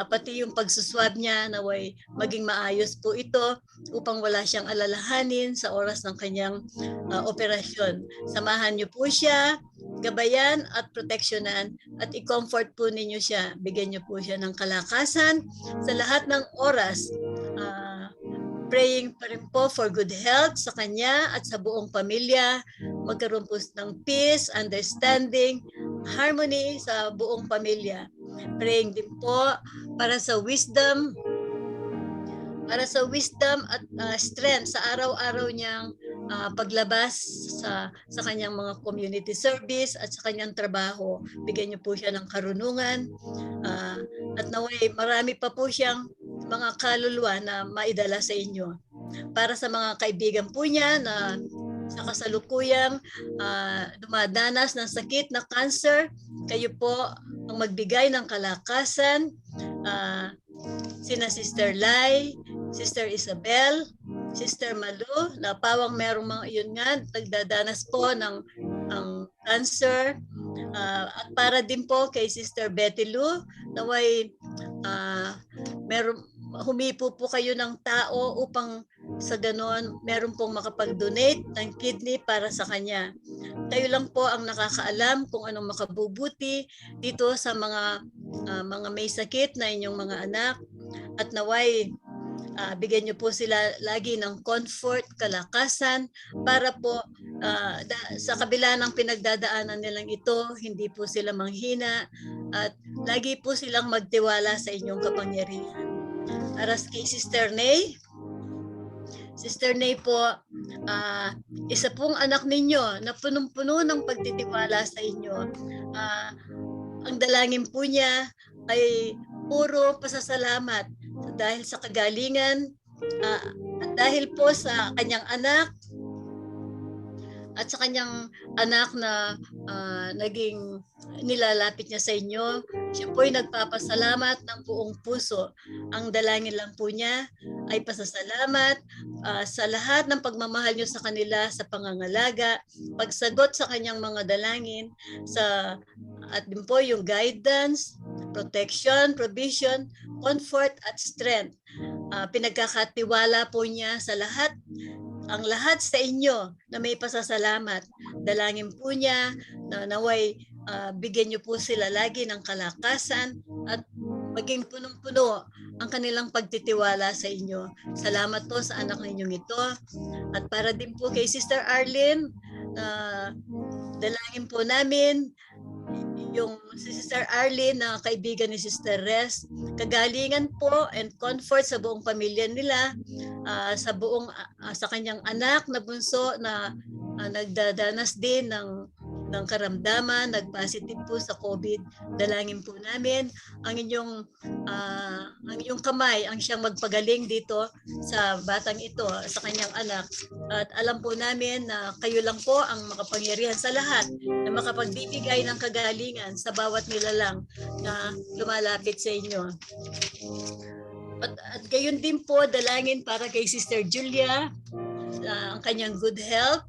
pati yung pagsuswab niya naway maging maayos po ito upang wala siyang alalahanin sa oras ng kanyang operasyon. Samahan niyo po siya, gabayan at proteksyonan at i-comfort po ninyo siya. Bigyan niyo po siya ng kalakasan sa lahat ng oras praying pa rin po for good health sa kanya at sa buong pamilya. Magkaroon po ng peace, understanding, harmony sa buong pamilya. Praying din po para sa wisdom at strength sa araw-araw niyang paglabas sa kanyang mga community service at sa kanyang trabaho. Bigyan niyo po siya ng karunungan at naway marami pa po siyang mga kaluluwa na maidala sa inyo. Para sa mga kaibigan po niya na sa kasalukuyang dumadanas ng sakit na cancer, kayo po ang magbigay ng kalakasan. Sina Sister Lai, Sister Isabel, Sister Malu, na pawang merong mga yun nga, nagdadanas po ng cancer. At para din po kay Sister Betty Lu, naway humipo po kayo ng tao upang sa ganon meron pong makapag-donate ng kidney para sa kanya. Kayo lang po ang nakakaalam kung anong makabubuti dito sa mga may sakit na inyong mga anak, at naway bigyan niyo po sila lagi ng comfort, kalakasan para po sa kabila ng pinagdadaanan nilang ito, hindi po sila manghina at lagi po silang magtiwala sa inyong kapangyarihan. Para kay Sister Nay po, isa pong anak ninyo na punong-puno ng pagtitiwala sa inyo. Ang dalangin po niya ay puro pasasalamat dahil sa kagalingan at dahil po sa kanyang anak at sa kanyang anak na naging nilalapit niya sa inyo. Siya po ay nagpapasalamat ng buong puso. Ang dalangin lang po niya ay pasasalamat sa lahat ng pagmamahal niyo sa kanila sa pangangalaga, pagsagot sa kanyang mga dalangin, at din po yung guidance, protection, provision, comfort at strength. Pinagkakatiwala po niya sa lahat, ang lahat sa inyo na may pasasalamat. Dalangin po niya na naway bigyan niyo po sila lagi ng kalakasan at maging punong-puno ang kanilang pagtitiwala sa inyo. Salamat po sa anak ninyong ito. At para din po kay Sister Arlene, dalangin po namin yung si Sister Arlene na kaibigan ni Sister Res, kagalingan po and comfort sa buong pamilya nila, sa kanyang anak na bunso na nagdadanas din ng karamdaman, nag-positive po sa COVID. Dalangin po namin ang inyong kamay ang siyang magpagaling dito sa batang ito, sa kanyang anak. At alam po namin na kayo lang po ang makapangyarihan sa lahat na makapagbibigay ng kagalingan sa bawat nilalang na lumalapit sa inyo. At gayon din po, dalangin para kay Sister Julia, ang kanyang good health,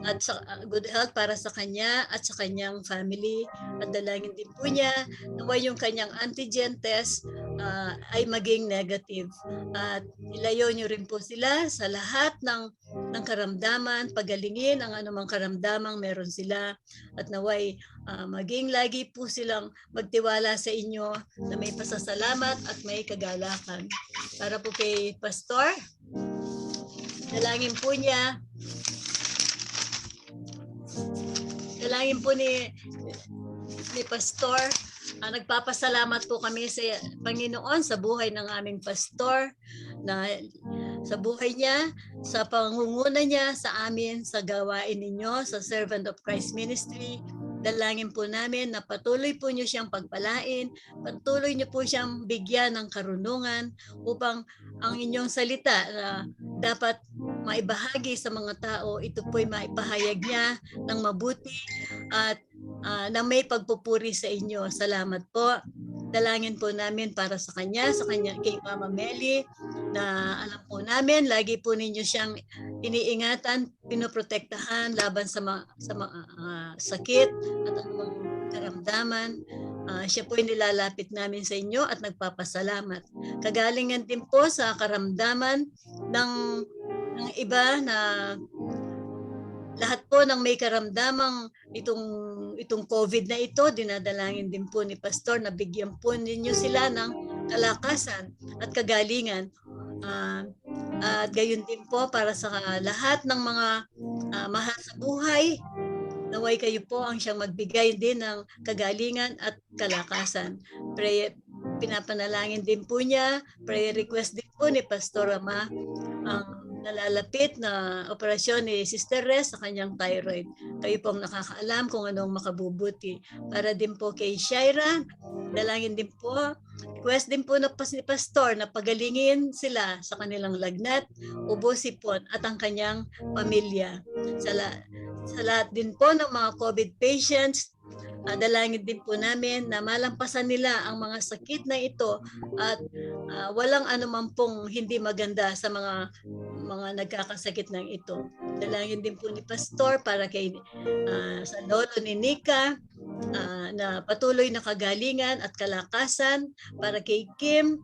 at good health para sa kanya at sa kanyang family. At dalangin din po niya na yung kanyang antigen test ay maging negative. At ilayo niyo rin po sila sa lahat ng karamdaman, pagalingin ang anumang karamdamang meron sila. At naway maging lagi po silang magtiwala sa inyo na may pasasalamat at may kagalakan. Para po kay Pastor, dalangin po niya, dalangin po ni Pastor, nagpapasalamat po kami sa Panginoon sa buhay ng aming pastor, na sa buhay niya, sa pangunguna niya sa amin, sa gawain ninyo, sa Servant of Christ Ministry. Dalangin po namin na patuloy po niyo siyang pagpalain, patuloy niyo po siyang bigyan ng karunungan upang ang inyong salita na dapat maibahagi sa mga tao, ito po'y maipahayag niya ng mabuti at na may pagpupuri sa inyo. Salamat po. Dalangin po namin para sa kanya kay Mama Meli, na alam po namin lagi po ninyo siyang iniingatan, pinoprotektahan laban sa sakit at anumang karamdaman. Siya po ay nilalapit namin sa inyo at nagpapasalamat. Kagalingan din po sa karamdaman ng iba na lahat po ng may karamdamang itong COVID na ito, dinadalangin din po ni Pastor na bigyan po ninyo sila ng kalakasan at kagalingan At gayon din po para sa lahat ng mga mahal sa buhay, naway kayo po ang siyang magbigay din ng kagalingan at kalakasan. Pinapanalangin din po niya, prayer request din po ni Pastor Ama ang nalalapit na operasyon ni Sister Res sa kanyang thyroid. Kayo po ang nakakaalam kung anong makabubuti. Para din po kay Shaira, dalangin din po, request din po na ni Pastor na pagalingin sila sa kanilang lagnat, ubo, sipon at ang kanyang pamilya. Sa lahat din po ng mga COVID patients, dalangin din po namin na malampasan nila ang mga sakit na ito at walang anuman pong hindi maganda sa mga nagkakasakit ng ito. Dalangin din po ni Pastor para kay sa lolo ni Nika na patuloy na kagalingan at kalakasan, para kay Kim,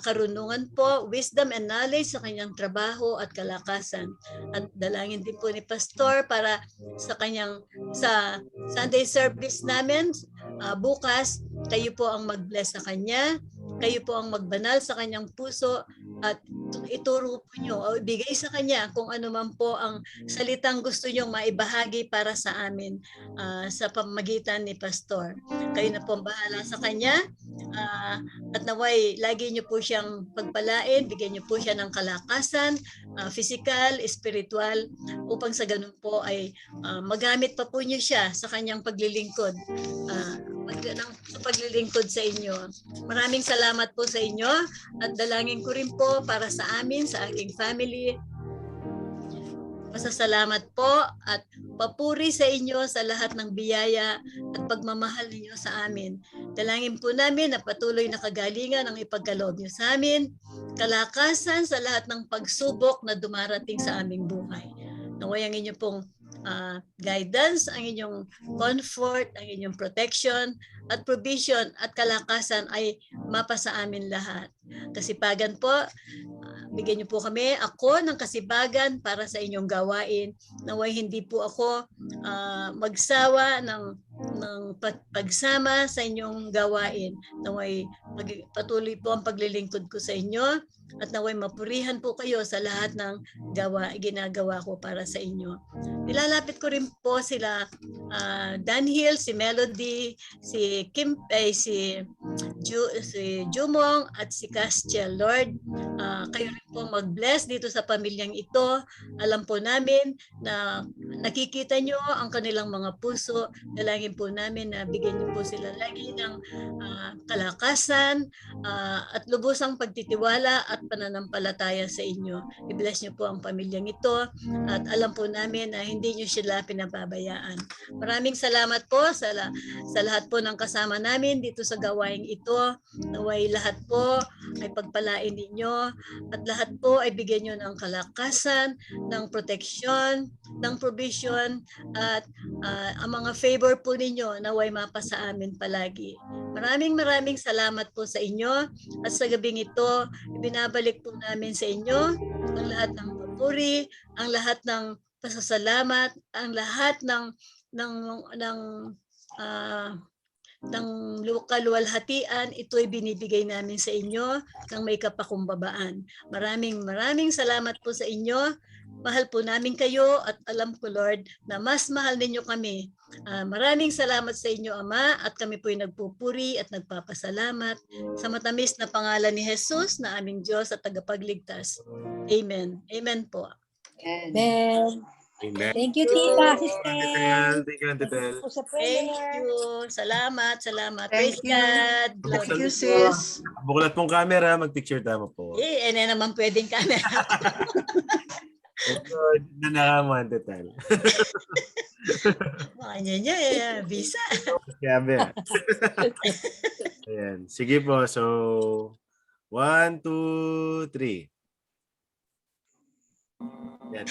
karunungan po, wisdom and knowledge sa kanyang trabaho at kalakasan. At dalangin din po ni Pastor para sa kanyang sa Sunday service namin bukas, kayo po ang mag-bless sa kanya, kayo po ang magbanal sa kanyang puso at ituro po nyo o ibigay sa kanya kung ano man po ang salitang gusto nyong maibahagi para sa amin sa pamamagitan ni Pastor. Kayo na po ang bahala sa kanya at naway lagi nyo po siyang pagpalain, bigyan nyo po siya ng kalakasan, physical, spiritual, upang sa ganun po ay magamit pa po nyo siya sa kanyang paglilingkod. Sa paglilingkod sa inyo. Maraming salamat po sa inyo at dalangin ko rin po para sa amin, sa aking family. Pasasalamat po at papuri sa inyo sa lahat ng biyaya at pagmamahal ninyo sa amin. Dalangin po namin na patuloy na kagalingan ang ipagkaloob niyo sa amin, kalakasan sa lahat ng pagsubok na dumarating sa aming buhay. Naway ang inyo pong guidance, ang inyong comfort, ang inyong protection at provision at kalakasan ay mapasa amin lahat. Kasipagan po, bigyan niyo po kami, ako ng kasibagan para sa inyong gawain. Naway hindi po ako magsawa ng pagsama sa inyong gawain. Naway patuloy po ang paglilingkod ko sa inyo at naway mapurihan po kayo sa lahat ng ginagawa ko para sa inyo. Nilalapit ko rin po sila Dan Hill, si Melody, si Kim, si Jumong at si Castiel. Lord, kayo rin po mag-bless dito sa pamilyang ito. Alam po namin na nakikita nyo ang kanilang mga puso. Dalangin po namin na bigyan nyo po sila lagi ng kalakasan at lubusang pagtitiwala at pananampalataya sa inyo. I-bless nyo po ang pamilyang ito at alam po namin na hindi nyo sila pinababayaan. Maraming salamat po sa lahat po ng kasama namin dito sa gawaing ito. Naway lahat po ay pagpalain ninyo at lahat po ay bigyan nyo ng kalakasan, ng proteksyon, ng provision at ang mga favor po ninyo naway mapasa amin palagi. Maraming salamat po sa inyo at sa gabing ito, ibinabalik po namin sa inyo ang lahat ng papuri, ang lahat ng pasasalamat, ang lahat ng kaluwalhatian, ito'y binibigay namin sa inyo ng may kapakumbabaan. Maraming salamat po sa inyo. Mahal po namin kayo at alam ko, Lord, na mas mahal ninyo kami. Maraming salamat sa inyo, Ama, at kami po'y nagpupuri at nagpapasalamat sa matamis na pangalan ni Jesus na aming Diyos at tagapagligtas. Amen. Amen po. Amen. Amen. Thank you, Tita, Sister. Thank you, Auntie Tel. Thank you. Salamat. Praise Thank you. God. Thank you, sis. Bukulat pong camera, mag-picture tayo po. Naman pwedeng camera. Na nakamo, Auntie Tel. Makanya visa. Sabi. Ayan. Sige po. So, 1, 2, 3. Yan.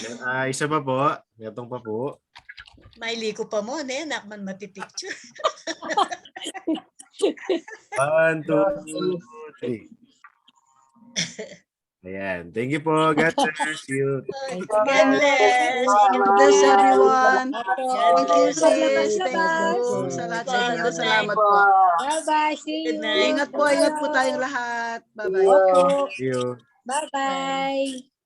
Isa pa po. Gatong pa po. May liko pa mo, nakman mapipicture. 1, 2, 3. Ayan. Thank you po. God bless you. God bless. God bless everyone. Thank you, sis. Bye-bye. Thank you sa lahat sa inyo. Salamat po. Bye-bye. See you. Good night. Ingat po tayong lahat. Bye-bye. See you. Bye-bye.